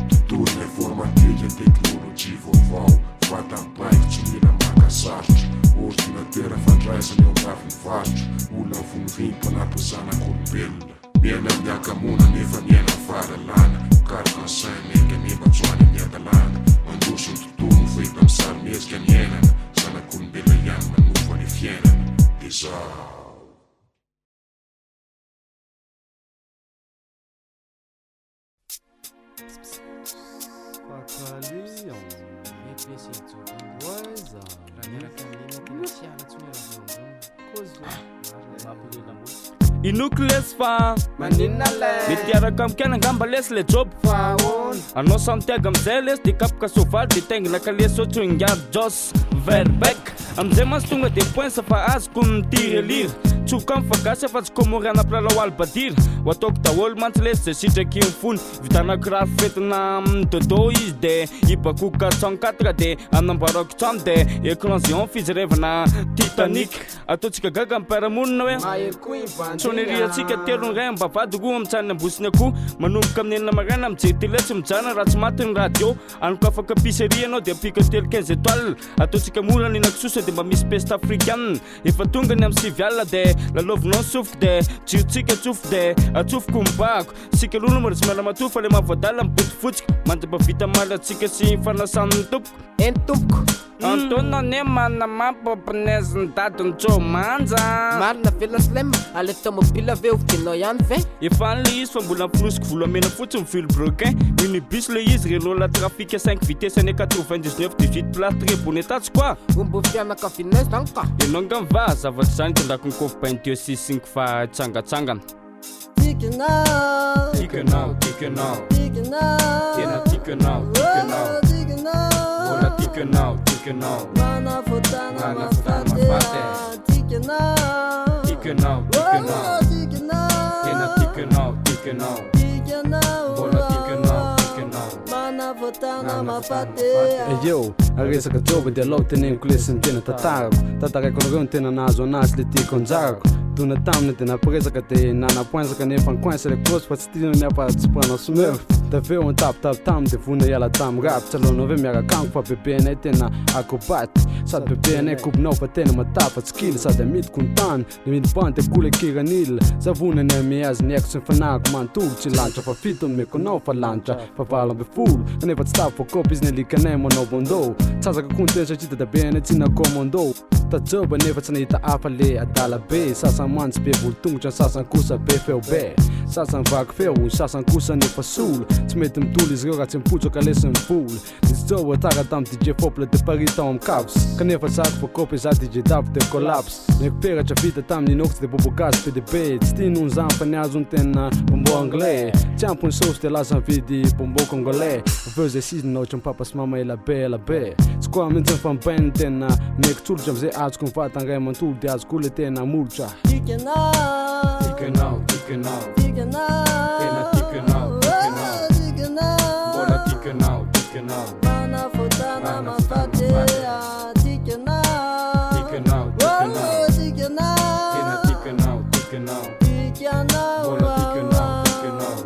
tontolo informatika teknolojia vaovao vatam-baiko tsy mila maka sarotra ordinatera fandraisana eo amin'ny lafiny varitra olona fony viny mpanam-pasana kolombelona miaina amin'ny akamona nefa miaina fahalalana mikaroka ny saina enga nematsoany amin'ny adalana mandroso ny tontolo fahita amin'ny sary mihezika ny ainana zanak'olombelona ihany manova ny fiainana de zao
inoko lesy fa maninona lay mety araka amikana angamba lesy le job fa ona anao samitiaga amizay lesy de kapoka sovaly de taingina ka lesy ohatry ngady jos verbec amizay masy tonga de poinsa fa azoko mitiry lira tsoka mifagasy fa tsy komoriana pilalao albadira ho ataoko daholo mantsy lesy zay sitraky mifony vitana kiraro fetina dodo izy de ibakoka 104 de aminambarako trano de écran géant fizerevana titanique ataotsika gaga mipiaramonina hoe soneriatsika telo ny ray mbavady roa amitsaniny ambosiny akoho manomboka amin'ny enina maraina mijery tele tsy mijana raha tsy maty ny radio anoko afaka piserie anao de apika telo 15 étoile ataotsika mora ny nakisosa de mba misy peste africaine efa tonga ny amin'ny 6 alina de lalovinao sofoka de jirotsika tsofo de atsofoko mibahako sika lolo mara tsy miala matoa fa le mahavoadala mibody fotsika manjaba vita malatsika sy fanasan'ny tompoko
eny tompoko
antona ne mana mampopineziny dadiny tso manja
marina velona slem ale tomobile aveo vitinao ihany ve
efa an'le izy fa mbola mpinosiko volamena fotsiny filo broquin minibus le izy relo la trafique 5 vitesse ane 99 18 place très bon état tsy koa
ombo fianakavinay zany ka
ianao ngamba zavatry zany tondako ny kofpain 265 fa tsangatsangana
Tikenao,
tikenao tikenao
tikenao,
tena tikenao tikenao bola tikenao tikenao
mana fotana
Mana fotana mafate.
Tikenao,
tikenao tikenao
tikenao,
tena tikenao tikenao
tikenao,
bola tikenao tikenao
mana fotana mafate.
Yo, aresaka job de aloha teneniko lesy ny tena tantarako anareo ny tena nahazo anazy le tiako anjarako dona taminy de napiresaka de nanapoinzaka nefa nikoinsa le kosy fa tsy tiana niafa-tsy panao someur daveo antapitapy tamy de vona iala tamy rapy tsalonao ave miaraka amiko fa bebe anay tena akobaty sady bebe anay kopinao fa tena matafa tsy kily sady amitiko ny tany le midibante kole kiranila zavona ny amiazy ny aiko tsy mifanahako manontolo tsy lanitra fa fito ny mekonao fa lanitra fa valo ambe folo kanefa tsy tafy fakopy izy ny alikanay manao bondo tsazaka koa ny tena satria dadabe anay tsy nakomando tajoba nefa tsy nahita hafa le adala be sasa mantsy be volotongotra ny sasany kosa be feo be sasany vaky feo ny sasany kosa nefa solo tsy mety mitolo izy reo raha tsy mipotroka lesiny voly izy zao atara tamin'ny DJ Fople de Paris tao amin'ny Caps kanefa tsako fa kopy za DJ Davo de Collapse nekuperatra vita tamin'ny inox de Bobogas PDB tsy tia noho zany fa niazo ny tena bombo anglais tsy ampony sauce de laza mividy bombo congolais aveo zay sizinao ohatry ny papa sy mama elabe tsy koa mihitsy ny fampiainy ny tena meky tsolotra amizay azoko ny vatangray amantolo de azoko le tena molotra
Tikenao
Tikenao Mbola tikenao
Manafotana mafate Tikenao
Tikenao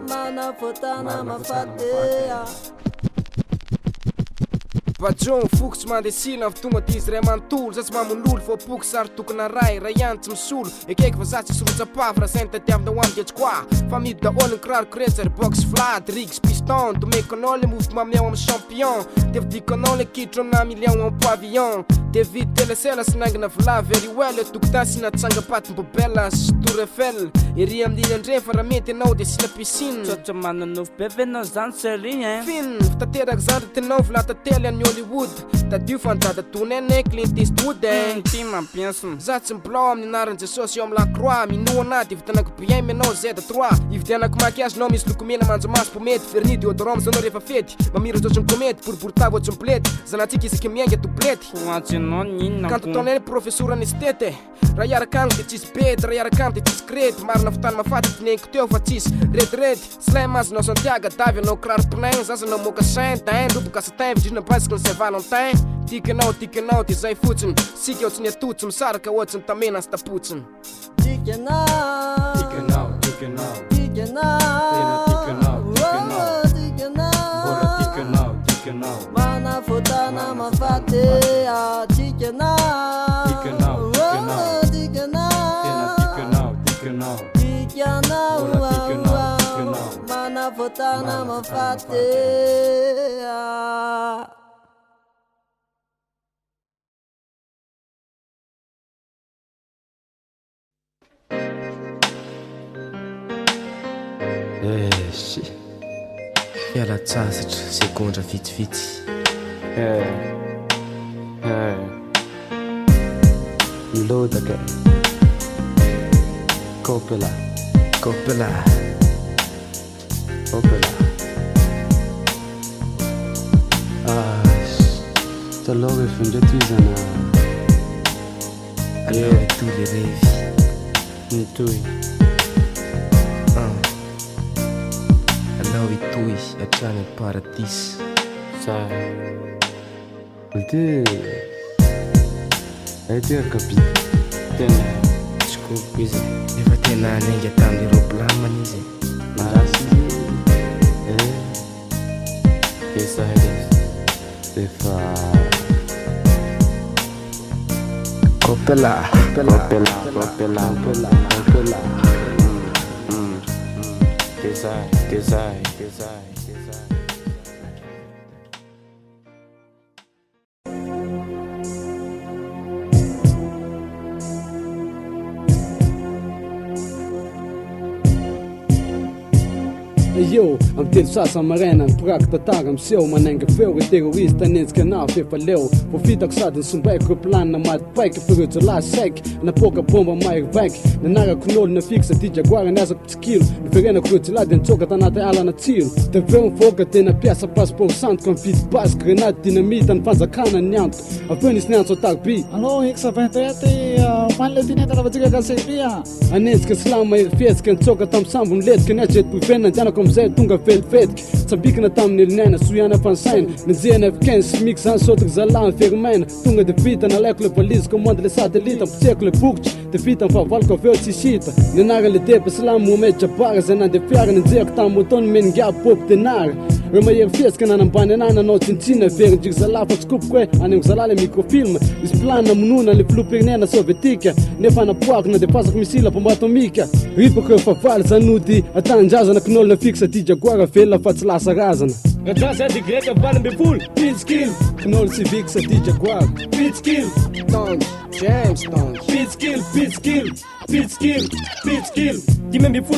Manafotana mafate
Vajon fokotsy mandesila avy tonga ty izy ray manontolo za tsy mamon'olo fa poky sary tokona ray ihany tsy misolo ekaiky fa za tsy sorotsapafy raha sainy tatiavina ho amigetsy koa fa midy daholo ny kiraro kretsary box flat rigs piston domekanao le mofo mameo amin'ny champion de vidikanao le kitro amina million en pavillon de vity telesela sy nangina vilay very well tokotany sy natsangapaty mbobela sy tour Eiffel ery amin'ny andre fa raha mety anao de sina piscine
Tsotra mananofo be venao zany sery
fin fitateraka zany tenao vila tately any Hollywood tadio fandrada tonene Clint Eastwood
ty mampiasina
za tsy mblao amin'ny anaran'i Jesosy eo amin'ny Lacroix minoana de vitanako bien menao Z3 ividianako makiazy nao misy lokomena manjo maso pomety verni deodorant zanao rehefa fety mamira ohatsy ny komety boriboritavo ohatsy ny blety zanatsika isaky miainga doblety
hoatsinao ninona
kanto taonay professeur anestete raha iaraka agny de tsisy bedy raha iaraka agny de tsisy krety marina fotany mafaty tineniko teo fa tsisy retirety slay mazonao Santiago davy anao kiraro plein zazanao mocassin dain loboka satin vidrina basiky ny Saint-Valentin tikenao de zay fotsiny sika ohatsy ny atotsy misaraka ohatsy ny tamena sy tapotsiny
Tikenao Manafotana mafate Tikenao Manafotana mafate
Sy fiala tsasatra segondra vitsivitsy
milodaka kopela taloha efa ndretizana
alao itoy le revy
nitoy
alao itoy atrany amin'ny paradisy
sa ty aiteraka bity tena
tsy koko izy efa tena nenga tamin'ny roblame izy
marasy kesay efa
kopela
kesay
Yo, am telo sasany maraina ny piraka tatara miseho manainga feo re terrorista nenjika anafy efa leo vo vitako sady ny sombaiko re planina maty paiky pireo jolahy saiky napoka bomba mairy vaiky nanarako n'olo na fixa ty jagoara niazako tsikilo niverenako reo jolahy de nitsoka tanaty ala na tsilo de veo mivoaka tena piasa passeport santoko mividy basy grenade dynamite ny fanjakana ny antoko aveo nisy niantso atarby
Allo X27 fanle tineta lavatsika kaseria
anenjika silamo mahery fihetsika nitsoka tamy sambo niletika niajetpovena ndianako amizay tonga velivetiky tsambikina tamin'ny elinaina soiana fansaina ninjehana F15 sy mix zany sotriky zalahy fermaina tonga de vita nalaiko le valise commande le satellite ampitsiako le bokotry de vita mifahavaloko aveo tsisy hita nianara le deba silamo Mohamed Jabara zay nandeha fiara ninjehako tamy moto ny meningabo pop denara re mahery fihetsika nanambany anay nanao tsintsina verindriky zalahy fa tsy kopoko hoe anengo zalahy le microfilm misy planina monona le filopirenena sovietika nefa napoako na de fasaky misila bomba atomika ripako efa valy zanody atanindrazana kinolo na fixa ty jagoara velona fa tsy lasa razana radrasa dy greka valy ambefolo pitsikilo kinolo sy vixa ty jagoara pitsikilo
Tange James Stone
Pitskill 5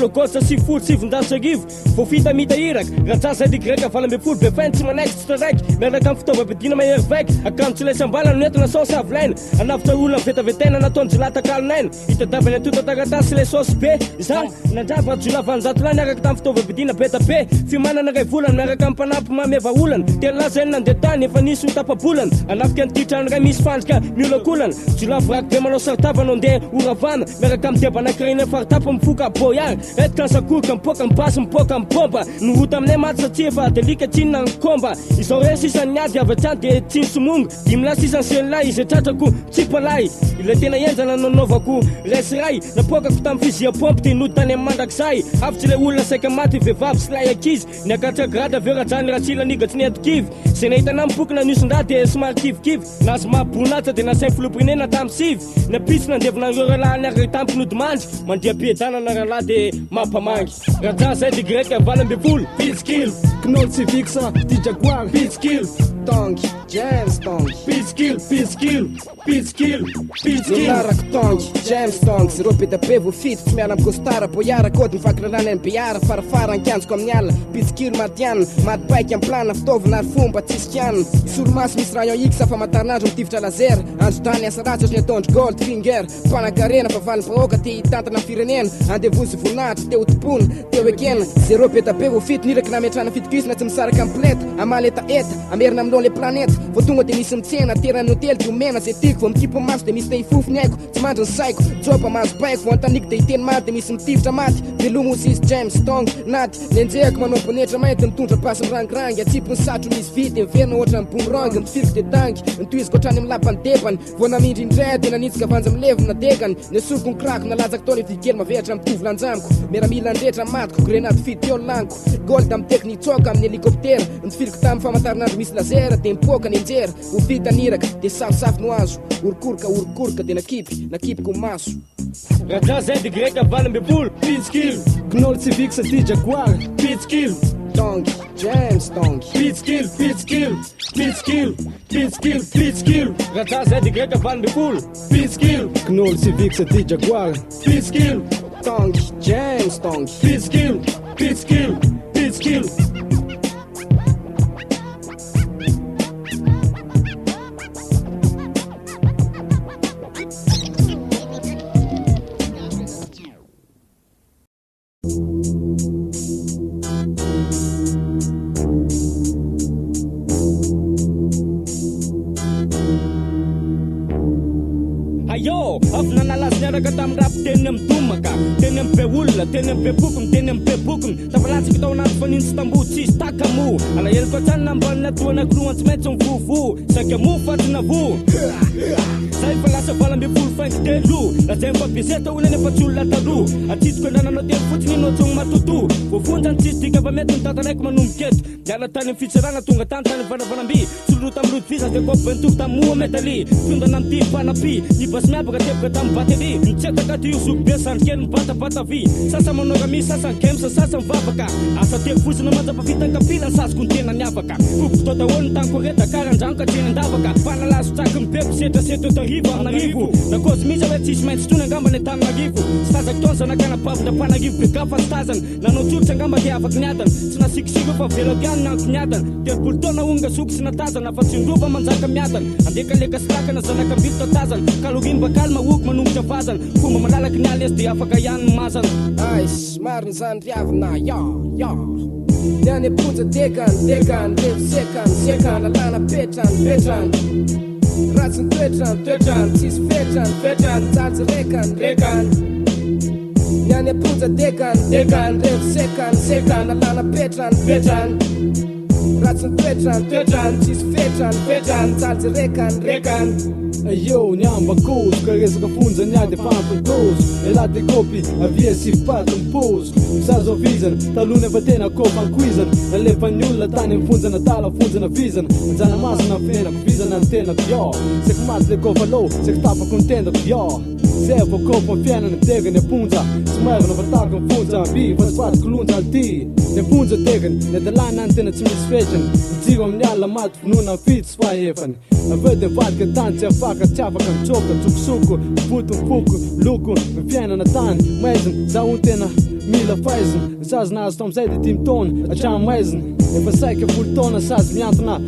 agosta 7 vao fita mitahiraka ratsasa dy greka 7 befany tsy manaiky tsy taraiky miaraka amin'ny fitaovam-piadina mahery vaiky akanjo tsy laisam-balana noentona saosy avolaina anavitra olona vetavetena nataony jolatakalonaina hitadavany atota taratasy le saosy be za nandrava jolavanjato lany araka tamin'ny fitaovam-piadina betabe fimanana ray volana miaraka amin'ny mpanampy mameva olana tena laza eny nandeha tany efa nisy hotapabolana anafika an'ity ray misy fandrika miolakolana jolavraky be manao sarotavana andeha oravana miaraka amin'ny diabanakirina faritapa mifoka boyary etika ansakoka mipoka mipasy mipoka mipomba nohota aminay maty satria efa delika tsinona ny komba izao re sisany niady avatrany de tsiny somongo dimila sisany selilay izy tratrako tsipalay ilay tena enjana nanaovako resiray napokako tamin'ny fizia pompe ty nody tany amin'ny mandrakizay avy le olona saika maty vehivavy sy lay akizy niakatragrada aveo rajany ratsila nigatsy ny adokivy se nahitana mipokona nisondra de somary kivikivy nazy mahaboninatsa de nasay filoprenena tamin'ny sivy napisy nandevonareo rahalahy niaraka tampy nody mandry mandria piedana rahalahy de mampamangy raja zay de greka valambe folo pitskill
Knoll Civixa ty Jaguar
pitskill
Tongy James Tongy
Pitskill
Tongy James Tongy zero petabe vo fito tsy miala amin'ny costara boyara kody mivakilalana ny beara farafara ankianjoko amin'ny ala pitskill madiana madipaiky amin'ny plana fitaovana ary fomba tsisy kianina solomaso misy rayon x afamatarnandro mitivitra laser andro tany asa ratsy ny atondro gold finger mpanakarena fa valim-bahoaka ty hitantana firenena andevozy voninahitra teo topona teo ekena zero petabe vo fito niraky nametrana fitikisina tsy misaraka ampleta amaleta eta amerina aminao le planeta vo tonga de misy mitsena terany hotely de omena zay tiako vo mikipo maso de misy te hifofony haiko tsy mandry ny saiko jopa mahazo baiko vo antaniky de hiteny maty de misy mitivitra maty velomo osy James Stone naty lenjehako manao bonetra mainty mitondra pasy mirangirangy atsipo ny satro misy vity miverina ohatra ny boomerang mifiriky de tangy nitoiziko hatrany amin'ny lapany debany vo namindry indray de nanitsika vanja milevona degany nesoroko ny krako nalazako tao le vidikely maveratra mitovy lanjamiko miaramila ndretra matiko grenade fideo laniko gold amin'ny teknique tsoka amin'ny helikoptera nifiriko tamin'ny famantaranandro misy lazera de mipoka ny enjera ho vitaniraka de safosafy no azo orokoroka de nakipiko maso
raja zay de greka valambe folo pitskill
Knoll Civixa ty Jaguar
pitskill
Tongy James Tongy
Pitskill raja zay de greka valambe folo pitskill
Knoll Civixa ty Jaguar
pitskill
Tongy James Tongy
pitskill avy nanalazy niaraka tamin'ny rapo teny amin'ny domaka teny amin'ny be olona teny amin'ny be bokony teny amin'ny be bokony tafalatsaka tao anaty faniny sy tamboho tsisy takamo alaheloko atrany nambanina toanakoloha tsy maintsy mivovo saika mo fatina vo zay fa lasa valambe folo fainky telo lazay mifampizeta olana efa tsy olona taloha atsitsiko andrananao telo fotsiny ino atsogny matoto voafonjany tsisy dika fa mety nitantanaiky manomboketo miala tany amin'ny fitsarana tonga tany tany vanavalamby soloro tamin'ny rodovisa de kopy bentoky tamin'ny moa metaly fondana amin'ny ty panapi nibasy miabaka teboka tamin'ny bately nitsetaka ty ozoko be sandrikely mibatabata vy sasa manora misy sasa gemsa sasa mivavaka asa telo fosina manjapafitankapila ny sasiko ny tena niavaka foko tao daholo ny tankoreta karandrano ka treny andavaka fanalazo tsaky mibeko setraseto tarivo aminarivo nakozy misy hoe tsisy maintsy tony angambany taminarivo sy tazako taony zanakana bavitra panarivo be gafa ny tazany nanao tsolotry angamba ty afaka niadana tsy nasikisiko fa velako ihany nanko niadana telopolo taona onga soko sy natazana fa tsy ndrova manjaka miadana andekaleka sy lakana zanaka mbito tatazana kaloriny bakaly mahoko manombotra vazana fomba malalaky ny alesy de afaka ihany ny mazana
Aish, mariny zany riavina ya Niany ponja dekany sekany lalana petrany ratsy ny toetrany tsisy fetrany jaly rekany Niany ponja dekany sekany lalana petrany ratsy ny toetrany tsisy fetrany jaly rekany
Yo, niamba kozo, karesaka fonja niady fampitozo Elate kopy, avia sy faty mipozo Misazo avizana, talony efa tena kopa ankuizana Nalefa ny olona tany mifonjana tala fonjana vizana Manjana masana fenako, vizana ny tenako yo Seky maty le kofa lo, seky tapako ny tendako yo Zay fa kopa ny fiainana tegany aponja Tsy mairana fa tako ny fonja Bi, fa tsy faty kolonja alty ny ponja tegany ny adalana ny tena tsy misy fetrany mijiro amin'ny ala maty finoana ny fito sy fahefany aveo de vadika tany tsy afaka tsy afaka mitsoka tsokosoko fotomifoko loko ny fiainana tany maizina zaho ny tena mila faizina sazy nahazo tam'izay de 10 taona hatramy maizina efa saika 10 taona sazy miantona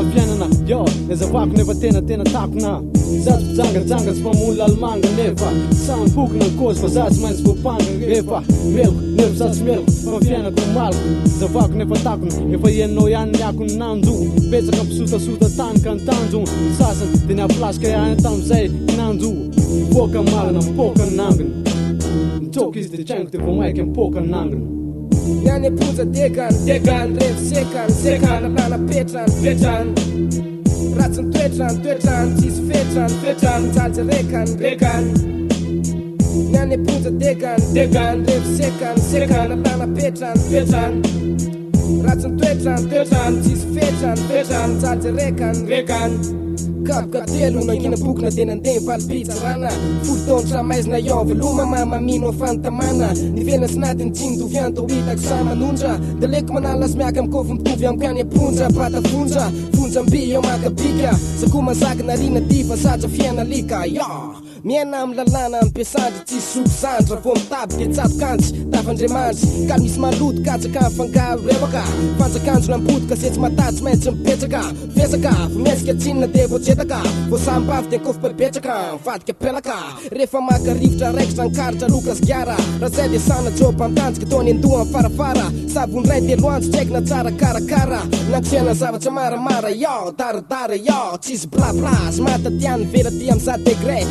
ny fiainana yo nezavako nefa tena takona zazy mpijangajanga tsy mpamono lalimanga nefa samy boky ny kozy fa zazy maintsy voapanga efa meloko nefa zazy meloko fa fiainako maloko zavako nefa takona efa ienao ihany niakony nanjo betsaka mpisotasota tany ka ny tanjo ny sasany de niaplasika ihany tam'izay nanjo mipoka marina mipoka ny nanginy nitsoka izy de traingo de vomaika mipoka ny nanginy
Nyane punza degan rev sekan alana petran ratsan tuetran tis fetran jalja rekan Nyane punza degan rev sekan alana petran ratsan tuetran tis fetran jalja rekan Kapka telo nangina bukna denandeny valipitsarana Furtontra maizina yo veloma mamamino fantamana Nivena sinatiny tsindovi antao hitako samanondra Daleko manalas miaka mikovo mitovy amiko any aponja Bata fonja mbi yo makabika Sako mazaka narina difa saja fiana lika Yo Miena am lalana ampiasandry tsy sokosandra Vo mitabika tsatokantsy tafandriamantsy Ka misy maloto katsaka fangaro revaka Fanjakanjo lampotika setsy matatsy maintsy mipetsaka Vesaka vomesika tsinina de voatsetaka Vo sambavy de kofo pepetsaka Vadika pelaka Rehefa maka rivotra raikitra nkaritra lokas giara Raha zay de sana job amtanjika tony andoha farafara Savony ray de loanjo tsaikina tsara karakara Nankosiana zavatra maramara Yo daradara yo Tsisy blabla Smata tiany vela ty am'za degre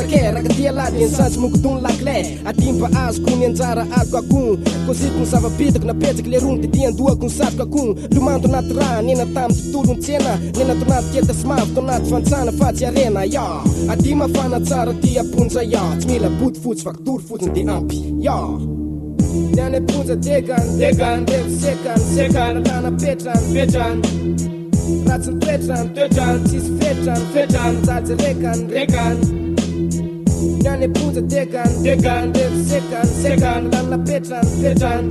Raka tia lady ny santsy mokodony lakle Atimba azoko ny anjara azoko akon Koziko ny zavabitako napetsaky le rony de diandohako ny satroko akon Lomando anaty raha nena tamy tontolo ny tsena Nena tonaty keta smavy tonaty fantsana fa tsy arena yo Ady mafana tsara ty aponja yo Tsy mila body fotsy fa kitory fotsiny de ampy yo Nyane ponja degan rev sekan alana petran Ratsan tuetran tis fetran jalja rekan Nyane punza degan rev sekan alana petran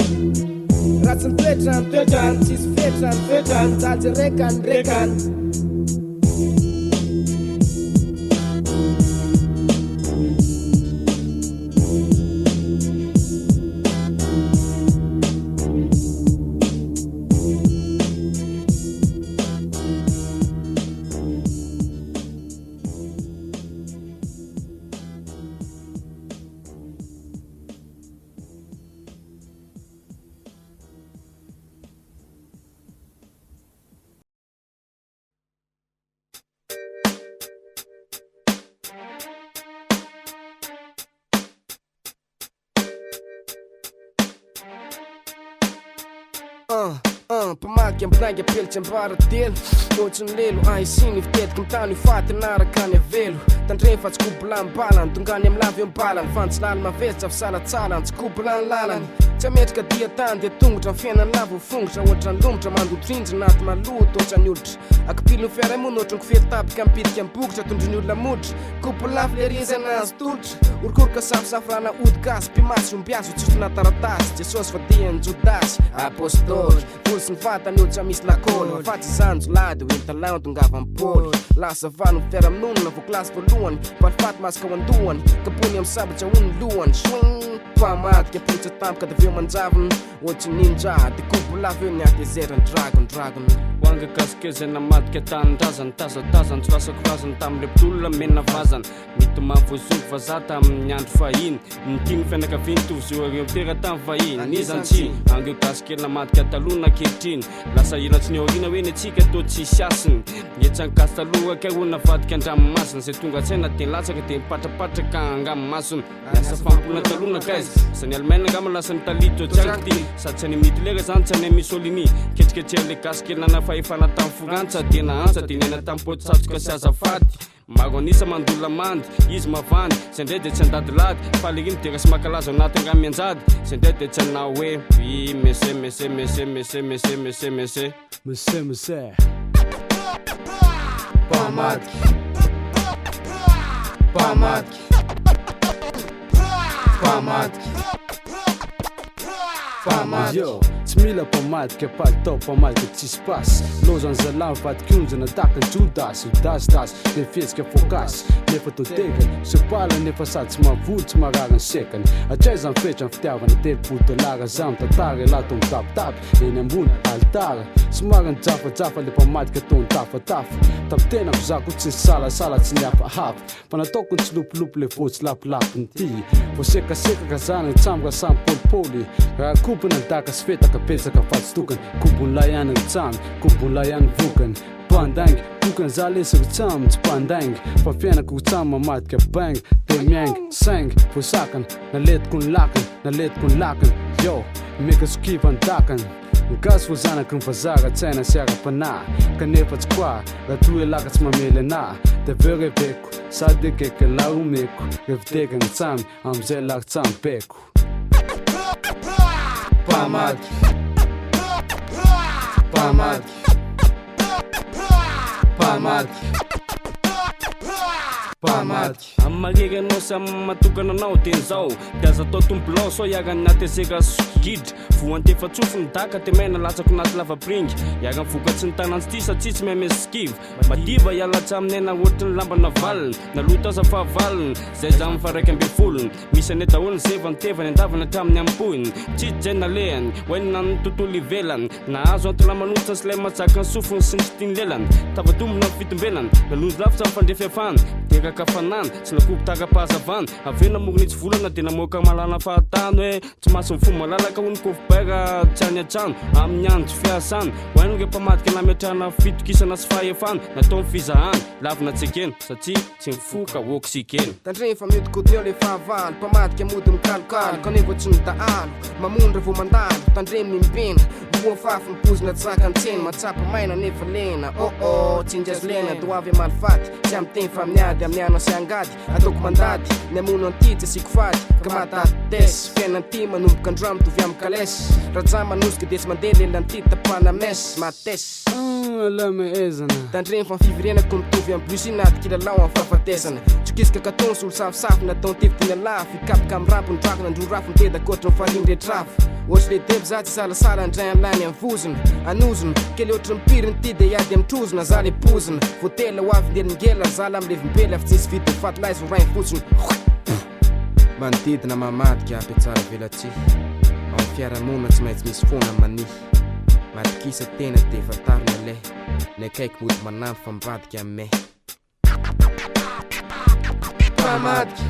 Ratsan tuetran tis fetran jalja rekan Pamaky ambinanga pelitsy ambara telo Ohatriny lelo ahisiny fitetiky mitany faty naraka ny avelo Tandreny fa tsy kobolany balany Tongany amlavy ambalany Fantsilaly mavesitra fi salatsalany Tsy kobolany lalany Tsy ametraka dia tany de tongotra Fiainany lavo fongotra Ohatrany lomotra mandotrindry naty maloto Ohatrany olotra Akapilo ny fiaray mono Ohatrany kofery tapika mipitika mbokotra Tondriny olona motra Kopolafy le rizy anazy tolotra Orokoroka safisafy rana odigasy Pimasy ombiazo tsisy nataratasy Jesosy vadiany Jodasy Apôstôly Volsy ny vatany olo tsy misy lakôly Fatsy zanjo lady ho entalao tongava ampôly Lasa vano ny fiara aminonona Vo klasy voalohany Falifaty masaka ho andohany Kapony am sabatsa hony lohany Swing Pamatika pontsy tampoka da veo manjavony Ohatsy ninja De kopolafy eo niaty ezerany dragon
Wanga kaskeze na madika tanindrazany Tazatazany tsy rasakivazany tamile mpitolona mena vazany Mity mavozoky vazata amin'ny andro fahiny Nitiny fianakaviny tovy orientera tamy vahiny Nizantsiny Angeo kaskely na madika talona kehitriny Lasa ilatsy ny aorina hoe ny atsika to tsisy asiny Etsany kasy taloha ka ho navadika andramy masina Zay tonga tsaina de latsaka de mipatrapatraka angamy masina Lasa fampolona talona kaizy Sany almaina angama lasa nitalito tsaky ty Sady tsy any mity lera zany tsy any Mussolini Ketsiketseha le kaskely nanafahefana tamy fogantsa De naantsa de nena tamy poty satsoka sy azafady Maro anisa mandola mandy, izy mavandy Zay ndray de tsy andadilady Fa le iny de rasy makalazo anaty angamy anjady Zay ndray de tsy anao hoe I mese
Pamaky Yo, tsy mila mpamadika palitao mpamadika tsisy pasy lozany zalamy vadik'onjana takany jodasy dasdas ne fihetsika fokasy nefa totekany sepala nefa sady tsy mavolo tsy mararany sekany atraiza mifetra ny fitiavana $10 zamy tatara lato mitapitapy eny ambony alitara somarany jafajafa le mpamadika tony tafatafa tapitenako zako tsy salasala tsy nihafahafa fa nataoko ny tsy lopolopo le votsy lapilapiny ty vo sekasekaka zany tsamboka samy polipoly raha kopina daka sy fetaka petsaka fatsy tokany kobon'lay any ny tsamy kobon'lay any vokany pandaingy tokany za lesako tsamy tsy pandaingy fa fiainako tsamy mamadika baingy de miaingy saingy vosakana naletiko ny lakany naletiko ny lakany yo meka sokiva ny dakany gasy vo zanaky ny vazara tsaina sy ara-panà kanefa tsy koa raha toy laka tsy mamely anà de veo reveko sady ekeke la omeko reviteka ny tsamy amizay laka tsamy peko pamady pamady pamady pamady
ammarery anao samy matokana anao teny zao de aza atao tombolao so iarany nateseka sokidra voantefa tsofo ny daka te maina latsako naty lavapringy iarany vokatsy ny tanantsy ty satsia tsy maimesy skiva madiva ialatsy aminena ohatry ny lamba navaliny nalota aza fahavaliny zay za mifaraiky ambe folony misy ane daholony zevantevany andavana hatramin'ny ampoiny tsitsy zay nalehany hoenina ny tontolo ivelany nahazo antolamanotsa sy lay matsaka ny sofony sy ny tiny lelany tavatombono amin'ny fitombelany nalonjo lavitsy amin'ny fandrefefany kafanana tsy nakobo tagapahazavany avena moronitsy volana de namoaka malana fahatany hoe tsy masy mifono malalaka hony kofobaira tsy any an-trano amin'ny andro fiasany hoaino re mpamadika nametrahana fitokisana sy fahefany natao ny fizahany lavina tsekeny satria tsy mifoka oksikeny
tandreny fa miodikodio le fahavalo mpamadika mody mikalokalo kanevo tsy midaalo mamondra vo mandalo tandreny mimpena boa fafy mipozina tsaka antseny matsapa maina nefa lena tsy indrazy lena doavy malifaty tsy amy teny fa miady amin'ny ano sy angady ataoko mandady ny amono antitsy asiko fady ka matatesy fiainanty manomboka andramo tovy amy kalesy raja manosika de tsy mandeha lelanty tapana mesy matesy
lamaezana
tandreny fa mifivirenako mitovy amy blusy naty kilalao amy fahafatesana tsokisika katony solo safisafy natao nitevitiny ala fikapika amy rapo ny drakona androrafy miteda koatra ny fariny retrafy ohatry le deby za tsy salasala andray anlany amy vozona anozona kely ohatry mipiriny ty de iady amy trozona za le pozina votela ho avy ndelingela zala amy levimbely afy tsisy vity fatilay zo rainy fotsiny manodidina mamadika ampy tsara velatsy ao fiaramonina tsy maintsy misy fona mani matikisa tena de fatarina le ny akaiky mody manano fa mivadika ame pamadika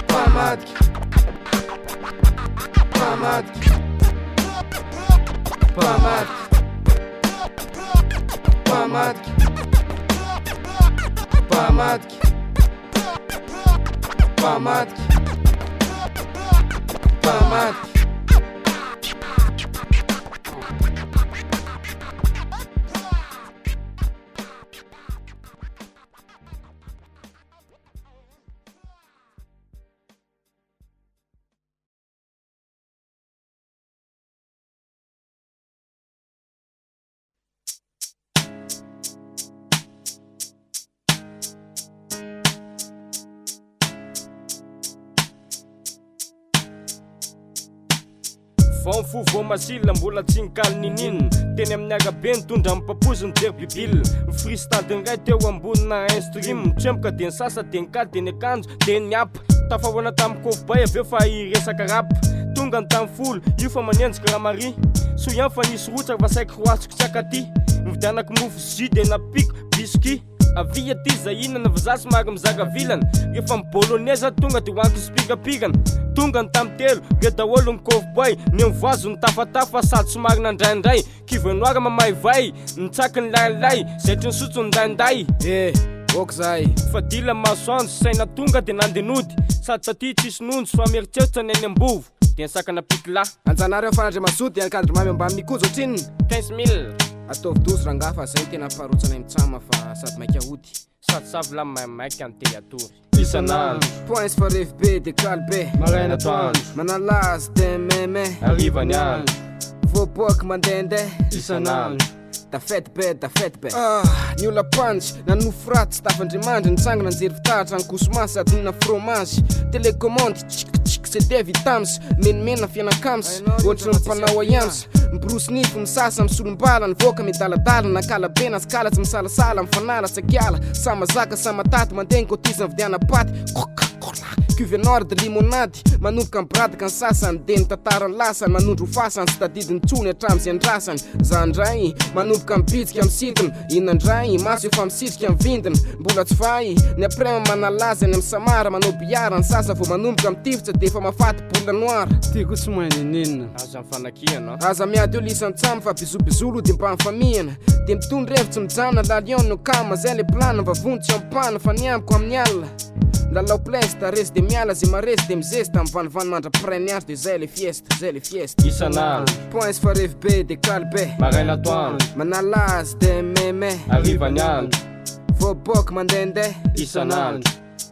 pamadika pamadika pamadika pamadika pamadika pamadika pamadika
Fonfo vao masila mbola tsy nikaly ninina teny amin'ny agabe nitondra mipapozy nijery bibile freestyle nray teo ambonina instream tsempoka de ny sasa de nikaly de ny akanjo de ny apa tafahoana tamin'ny kofobay aveo fa iresaka rap tonga ny tamin'ny folo io fa manenjika raha mari so ihany fa nisy rotsaka fa saiko hoatsiko tsakaty mividianako mofo jus de napiko biscuit avia ty zahinana fa za somary mizaka vilana rehefa miboloneza tonga de hoaniko spikapikana tonga ny tamy telo re daholo ny kofboy ny mivoazo ny tafatafa sady somary nandraindray kivoanoara mamaivay nitsaky ny lailay zaitry ny sotso ny ndainday
ok zay
fa dila masoandro saina tonga de nandenody sady taty tsisy nonjo fa mieritseritra ny any ambovo de nisakana pikila
anjanareo fanandre masody ankadry mamy ambany mikozo otrininy
15 000
ataovy doso rangaha fa zay tena parotsanay mitsama fa sady maika hody
sady savy la maimaika antey atory isanandro
points fa revy be de kaly be
maraina toandro
manalazy de meme
arivany andro
voaboaky mandende
isanandro
tafety be ny ola panjy nanofo ratsy tafandrimandry nitsangana nijery fitaratra ny kosoma sady nina fromage telecommande c'est David Tams menimena fianakams ohatry ny mpanao ayams miborosy nify misasa misolombala nivoaka midaladala nakalabena sikalatsy misalasala mifanala sakiala samazaka samataty mandeha ny cotisme vidiana paty Cuve nord limonady manomboka mibradaka ny sasany de ny tantarany lasany manondro fasany sy tadidiny tsony hatramy sy andrasany zandray manomboka mibitsika misitiny inandray maso efa misitrika mivindiny mbola tsy fay ny aprema manalaza ny amin'ny samara manao biara ny sasa vo manomboka mitifitsy de efa mafaty bola noir
tiako tsy maininina
aza mifanakihana
aza miady eo lisan-tsamy fa bizobizolo de mba mifamiana de mitondra hevitsy mijana la lion no kama zay le plana vavontsy ampana fa niambiko amin'ny alina Lalau plesta, res de miala, zimares de mzesta Mvanvan mandra prenias de zele fiesta
Isanal
Points for FB de Calbe
Marena Toan
Manalas de meme
Arrivanyan
Vobok mandende
Isanal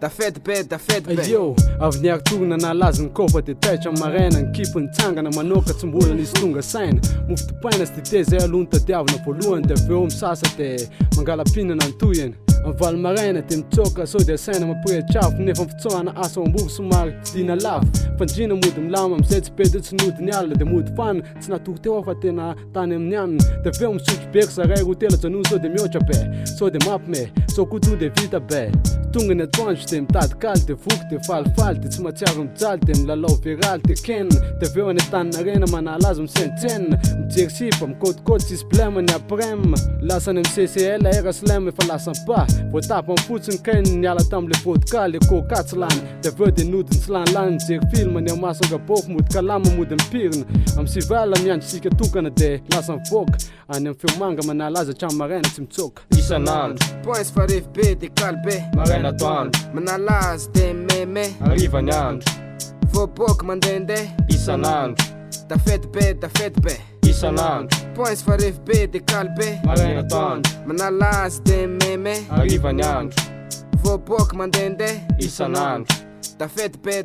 Da fed be
Yo, avy niaktogna nalaza ny kofa de taitra amin'ny marena ny kipy nitsangana manoka tsy mbola nisy tonga saina mofo topaina sy dite zay alony tadiavina voalohany de avy eo misasa de mangalapinana ny toyany Valy marena de mitsoka so de asaina mampiretrafo nefa fitsoana asa ambovo somary dina lafo fandrina mody milama amizay tsy pedy tsy nody ny alina de mody fana tsy natoky teo fa tena tany amin'ny anina de avy eo misotro beky zaray hotela janono so de mihoatra be so de mapy me so koto de vita be tonga ny atoandro de mitady kaly de voky de falifaly de tsy matsiaro mijaly de milalao viraly de kenina de avy eo any tanina rena manalaza misenitsenina mijery sipa mikôtikôty tsisy blema ny aprema lasany amin'ny CCL RSLM efa lasany pa voatapa amin'ny fotsiny kainy niala tamile vodka le coca tsy lany de avy eo de nodiny tsy lanilany mijery film ny amasonga bofo mody kalama mody mipirina amin'ny sivala miandro sika tokana de lasa mivoaka any amin'ny feomanga manalaza hatramy marena tsy mitsoka
Isanandro
Points for FB de Calbe
Marena Toan
Manalas de meme
Arrivanandro
Vobok mandende
Isanandro
Da fed be
Isanandro
Points for FB de Calbe
Marena Toan
Manalas de meme
Arrivanandro
Vobok mandende
Isanandro
Da fed be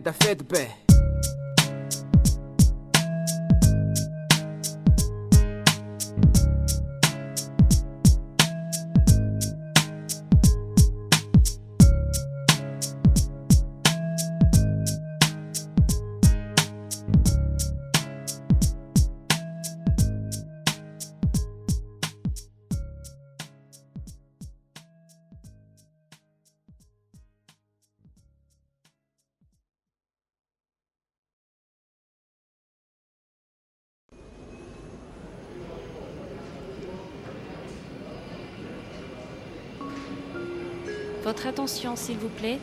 Votre attention s'il vous plaît,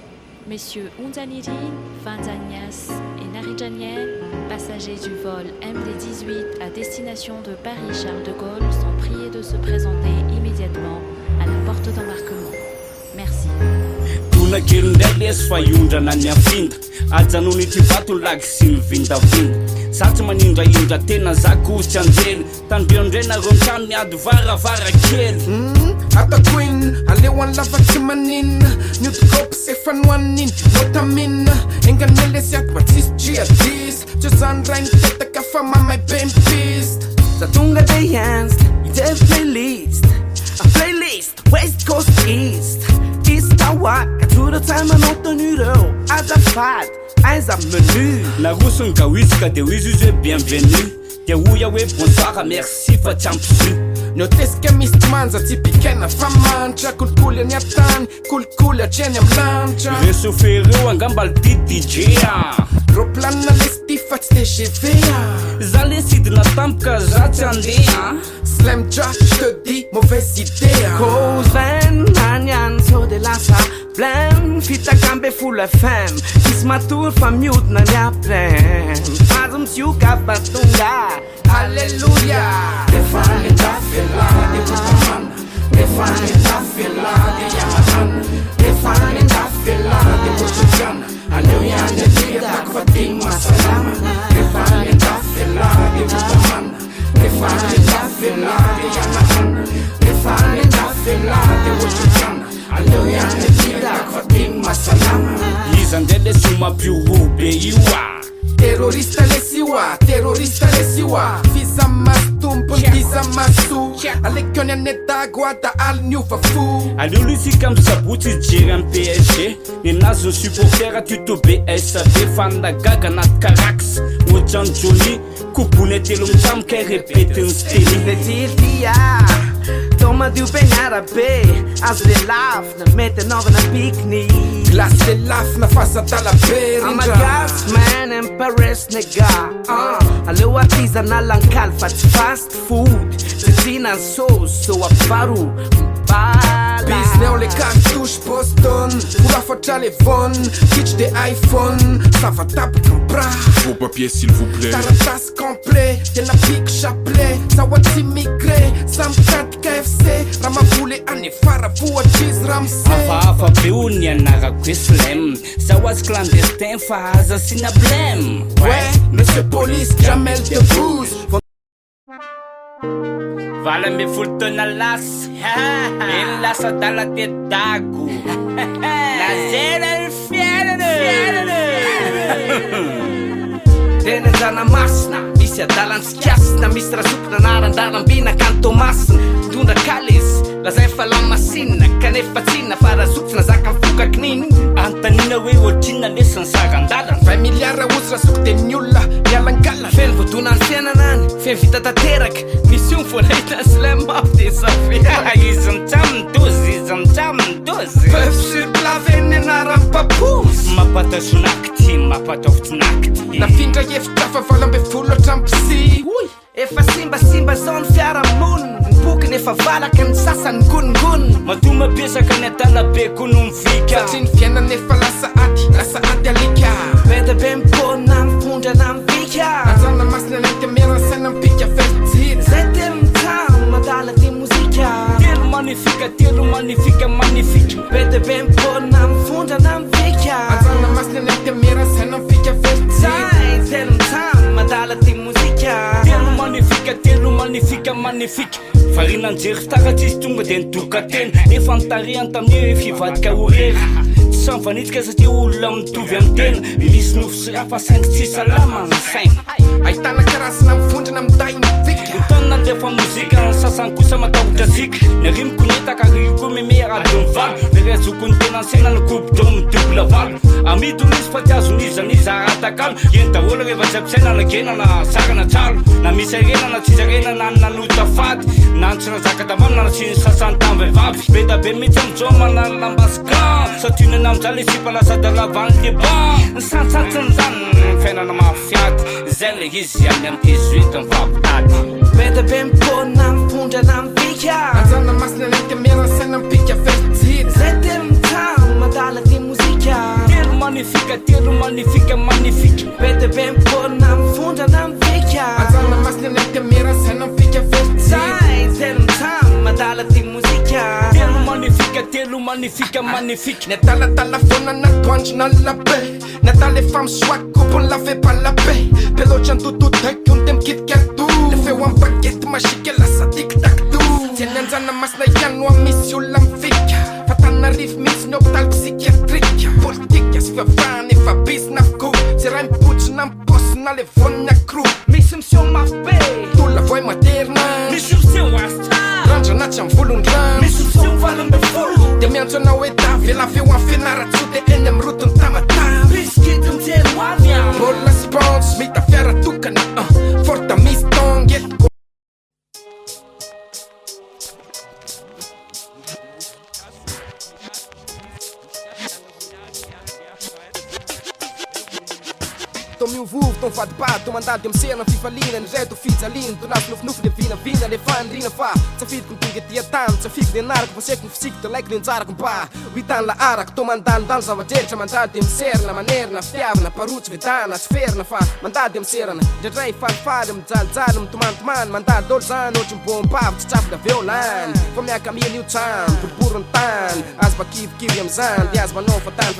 messieurs Unzaniri, Vanzanias et Narijaniel, passagers du vol MD-18 à destination de Paris-Charles de Gaulle sont priés de se présenter immédiatement à la porte d'embarquement. Merci.
Tunakirindeles fayundrana ny afinda ajanony ty vato lagy sy ny vindavinda satsy manindraindra tena zakosy anjely tandrendrena rontrano miady varavara kely
Ata queen, aleo an lavatsy maninna Newtcop se fanoaniny Notamina Enganele sy aty batsisy jihadist Tsy zany ray nitetaka fa mamay be mipist
Za tonga de janst I te playlist A playlist West Coast East Istawaka Tura time manotany reo Azafady Aiza menu
narosony ka wisika de wizy bienvenue de ouya we bonsoir merci fa tsy ampy
Notesika misy manja tsy pikena fa mantra Kolikoly any atany Kolikoly atreny amin'ny lanitra
resofero angamba ty DJ
Roplanina lesty fa tsy TGV
za le sidina tampoka za tsy andeha
Slam Jack, je te dis, mauvaise idée
Cause van, anyan, so de lasa Blem, fita kambe full FM Kis matur fa mute na nya prem Azum siuka batunga
Hallelujah Defane tafela, de kutamana Defane tafela, de yamatana Defane tafela, de kutamana Hallelujah, ne dia tak fating masalama Defane tafela, de kutamana Defane tafela, de yamatana Defane tafela, de kutamana Hallelujah, ne dia tak fating masalama
izandele lesomapiobe io a
terrorista lesiwa terrorista lesiwa visa mastumpon visa masu alekiony anetagoata aliniova fo
aleolo isika misabotsy jery am PSG ninazy ny supporter tuto BSB fanagaga anaty karax ohatrany joli kobony telo mitamika repetiny steli
Netiltia Toma du penarabe As de laf Na mete novana picnic
glace de laf na fasatala
I'm a gas man in Paris nigga Alo artisanal fast food Cecina sauce So aparo
Bisneo le cartouches Boston Pour afatra le von Kitsch de iPhone Ça va taper ton bras
Vos papiers s'il vous plaît.
Taratas complet Tena pique chapelet Ça va t'immigré Ça me tente KFC Rama voulait anefara Voa cheese ramsey
afahafa be olo ny anarako slem zahoazy clandestin fa aza sina blème
Ouais, monsieur police Jamel Debbouze
vala ambe folo taona lasy eny lasa dala te dago lazera ny fiainana
Tena jana masina Misy adalansikasina Misy rasopina narandarambina kantomasina Tondra kalis Lazay fa lamasinina Kanefa tsina fa razopina zaka mifokakniny
antanina hoe otrina lesany sarandalana
20 milliards ozy rasoko de ny olona mialangala
Feno voadonany fiainanany Feno vita tanteraka Misy io mivoanahita slam mafy de safi
izy mitsaminy dozy
Peuf sur clave ny anaran'ny papozy
mapatasonaky ty mapataofitinaky ty
Nafindra efitra fa valo ambe folo atrampisy
Efa simbasimba zao ny fiaramonina Ny boky nefa valaky ny sasany gongonina
matoma pesaka ny atalabe ko no mivika
Satria ny fiainana efa lasa ady alika
Beda be mipona mifondra na mivika
Anjana masina naity miarasaina mipika festiry
Zay telo mitano madala ty mozika
telo magnifique
Beda be mipona mifondra na mivika
Anjana masina naity miarasaina mipika festiry
Zay telo mitano madala ty mozika
telo magnifique farinanjery fitaratsy izy tonga de nidoka tena efa nitariany tamin'ny fivadika orery tsy samfanitsika satria olona mitovy amin'ny tena misy nofo sy hafa 5 salama ny saina
ahitana karazana mivondrina miday mivika
tany nandefa mozika sasany kosa matahotra zika ny arimiko netaka ko meme radio mivalo mirazoko ny tena ansena ny coupe d'homme double valo amido misy fa tiazonizaniza ratakalo eny daholo rehefa japisaina nagena na sarana tsalo na misy arena na tsisy arena na nanota faty nantsina zaka tamamy na tsiny sasany tamvehivavy beda be mitsy amizao manary lambasikan satinana amizale sipalasa lavany deban ny santsatsiny zany fiainana mafiaty zay le izy any am 18 mivapitady
Beda be mipona mifondra na mivika
Anjana masina naity miarasaina mipika festiry
Zay telo mitano madala ty mozika
telo magnifique
Beda be mipona mifondra na mivika
Anjana masina naity miarasaina mipika festiry
Zay telo mitano madala ty mozika
telo magnifique
Ny atalatala foana natoandrina labe Ny atala efa misoako bony lave pas la paix Peloatra ny tototaiko ny de mikitika to Le feo am bagety masika lasa tic-tac-to Tiany anjana masina ihany no amisy olona mivika Fa tanarivo misy ny hôpital psychiatrika Politika sy fiavahana efa bizina avokoa Zay raha mipotsina miposina le vonina akro
Misy mission mafy be
Tola voay materna
misy option wasta
Randranatsy am volony rano
misy option valambefolo
De miantso anao hoe davy ela feo am fianaratsy de eny am rotony tamatavy
biskity mitelo avya
Bola spons mita fiara tokana Forta misy tongetiko Tô miovovo, tão fadipado, tô mandado de cena fifalina, no jeito fizalino, tô nas nuf de vina, de fan rina fa, safido com tinga tia tanto, safido de narco, você com físico, te like linzara com pá, vitan la ara, que tô mandando dança, vajer, te mandado de ser na maneira, na fiava, na paruts, vitan, na esfera, na fa, mandado de ser na, de rei, fan, mzal, tomando, mandado dois anos, um bom papo, te chapa da violão, foi minha caminha, new time, por tan, as bakiv, kiv, yamzan, de as não fatan,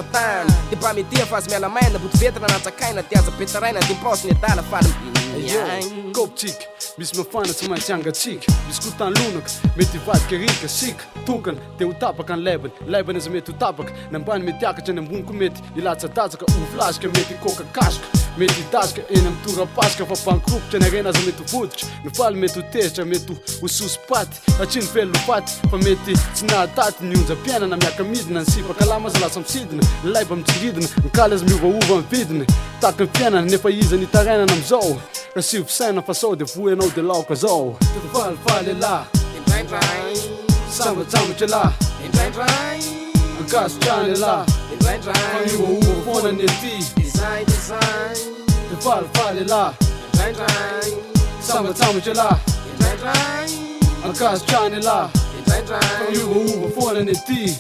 de pra me dia faz minha lamena, but vetra na takaina, de as aza petaraina dia mipaosy ny adala faly
koptsika misy mafana tsy maintsy angatsika misy kotanlonaka mety hivadika rika sika tokana dia ho tapaka ny laibany aza mety ho tapaka nambany mety akatra ny ambony ko mety hilatsadajaka oflasika mety hikokakasoka mety hidazika eny amin'ny torapasika fa bankropitra ny arena aza mety ho voditra ny faly mety ho tezitra mety ho sosipaty atria ny velolo faty fa mety tsy nahataty ny onjam-piainana miaka midina ny sipakalama aza lasa misidina ny laiba mitsididina ny kaly aza miovaova ny vidiny taka ny fiainana nefa iza ny tarainana amizao ka sivosaina fa sao dia voy anao dia laoka zao falifaly lahy sambatsambatra lahy akasitrany lahy fa miovaova foana ny aty falifaly lahy sambatsambatra lahy akasitrany lahy fa miovaova foana ny aty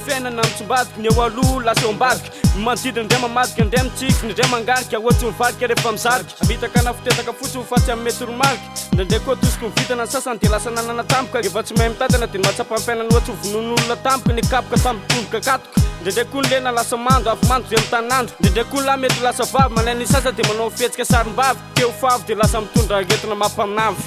fiainana mitsombadiky ny eo aloha lasa eo ambadiky manodidina ndray mamadika ndray mitsiky ndray mangarika ohatsy mivadika rehefa mizadika avitaka na fitetaka fotsy hofatsy amin'ny mety oromarika ndraindray koa tosiko mivitana ny sasany dia lasa nanana tampoka rehefa tsy mahay mitadana dia mahatsapa ny fiainana ohatsy hovonon'olona tampoka ny kapoka tampotomboka katoka ndraindray koa ny lena lasa mando avy mando zay mitanandro ndraindray koa lahy mety lasa vavy manay ny sasa dia manao fihetsika sarim-bavy teo favy dia lasa mitondra aretina mampaminavy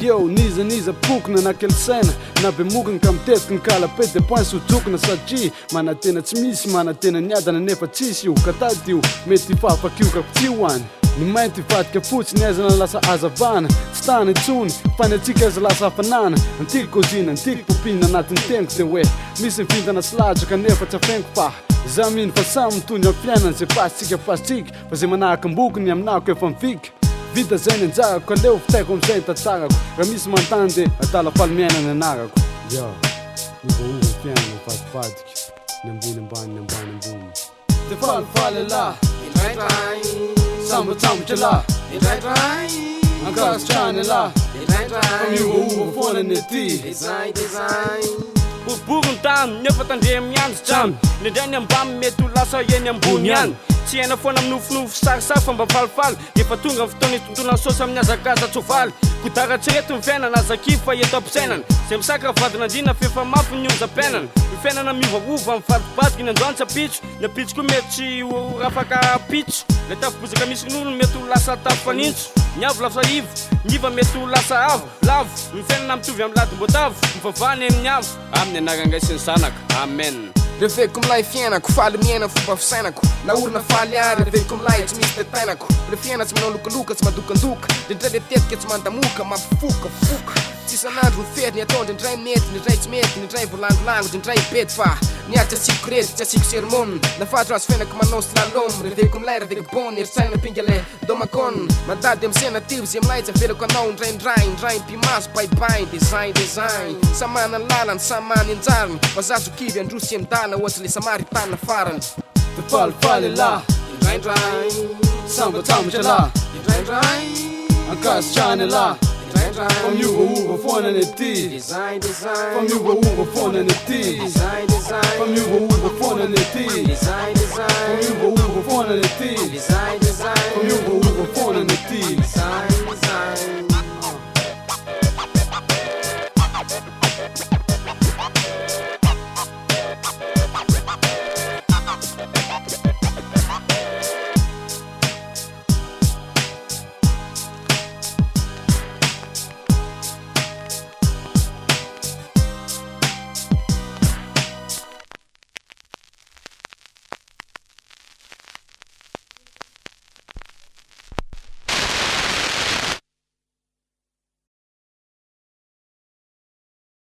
Yo, niza pokona na kelsena na bemokana ka mitetika ny kalapety dia point sotsokona satria manatena tsy misy manatena niadana nefa tsisy io katady io mety fafakioka tsy hoany ny mainty vadika fotsiny aizana lasa azavana tsy tany intsony fa ny atsika aza lasa hafanana antiky kozina antiky popina anatin'ny teniko dia hoe misy mifindana sy ladraka nefa tsy afeniko fa za mino fa samy mitony amin'ny fiainana zay pasitsika pasitsika fa zay manahaka mbokony aminako efa mivika vita zay ny anjarako ka leo fitaiko amizay ny tantarako raha misy mantany dia atala faly miainana ny anarako miovaova fiainana mifadifadika ny ambony ambany dia falifaly lahy sambatsambatra lahy akasitrany lahy fa miovaova foana ny aty
boribory ny tany nefa tandre miandro trano ndraindray ny ambamy mety ho lasa eny ambony any tsy haina foana amin'ny nofinofo sarisary fa mba falifaly efa tonga ny fotoana itontona ny saosy amin'ny azakaza tsovaly kodara tsy reto ny fiainana azakivo fa eto ampisainana zay misaka vadina andrina fefa mafy ny onjam-piainana ny fiainana miovaova amin'ny vadibadiky ny androany tsy apitso ny apitso koa mety tsy rafaka pitso le tafibozaka misy ronono mety ho lasa tafy fanintso ny avo lasa ivo ny iva mety ho lasa avo lavo ny fiainana mitovy amin'ny ladim-boatavo mivavany amin'ny avo amin'ny anarangaisy ny zanaka amen
reveko milay fiainako faly miaina fomba fisainako na orona faly ary reveko milay tsy misy tetainako le fiaina tsy manao lokaloka tsy madokandoka ndraindray le tetika tsy mandamoka mampifokafoka tsy isan'andro mifety ny atao ndraindray mety ndraindray tsy mety ndraindray volangolango ndraindray bety fa niady tsy asiko rety tsy asiko sermon nafatra azo fiainako manao slalom reveko milay reveko bon eritsaina pinga le domakon mandady amin'ny sena tivy zay milay tsy avelako anao ndraindray mpimaso baibai design samana ny lalany samany anjariny fa zazo kivy androsy amdala ohatsy le samaritana farany
dia falifaly lahy sambatsambatra lahy akasitrany lahy fa miovaova foana ny aty fa miovaova foana ny aty fa miovaova foana ny aty fa miovaova foana ny aty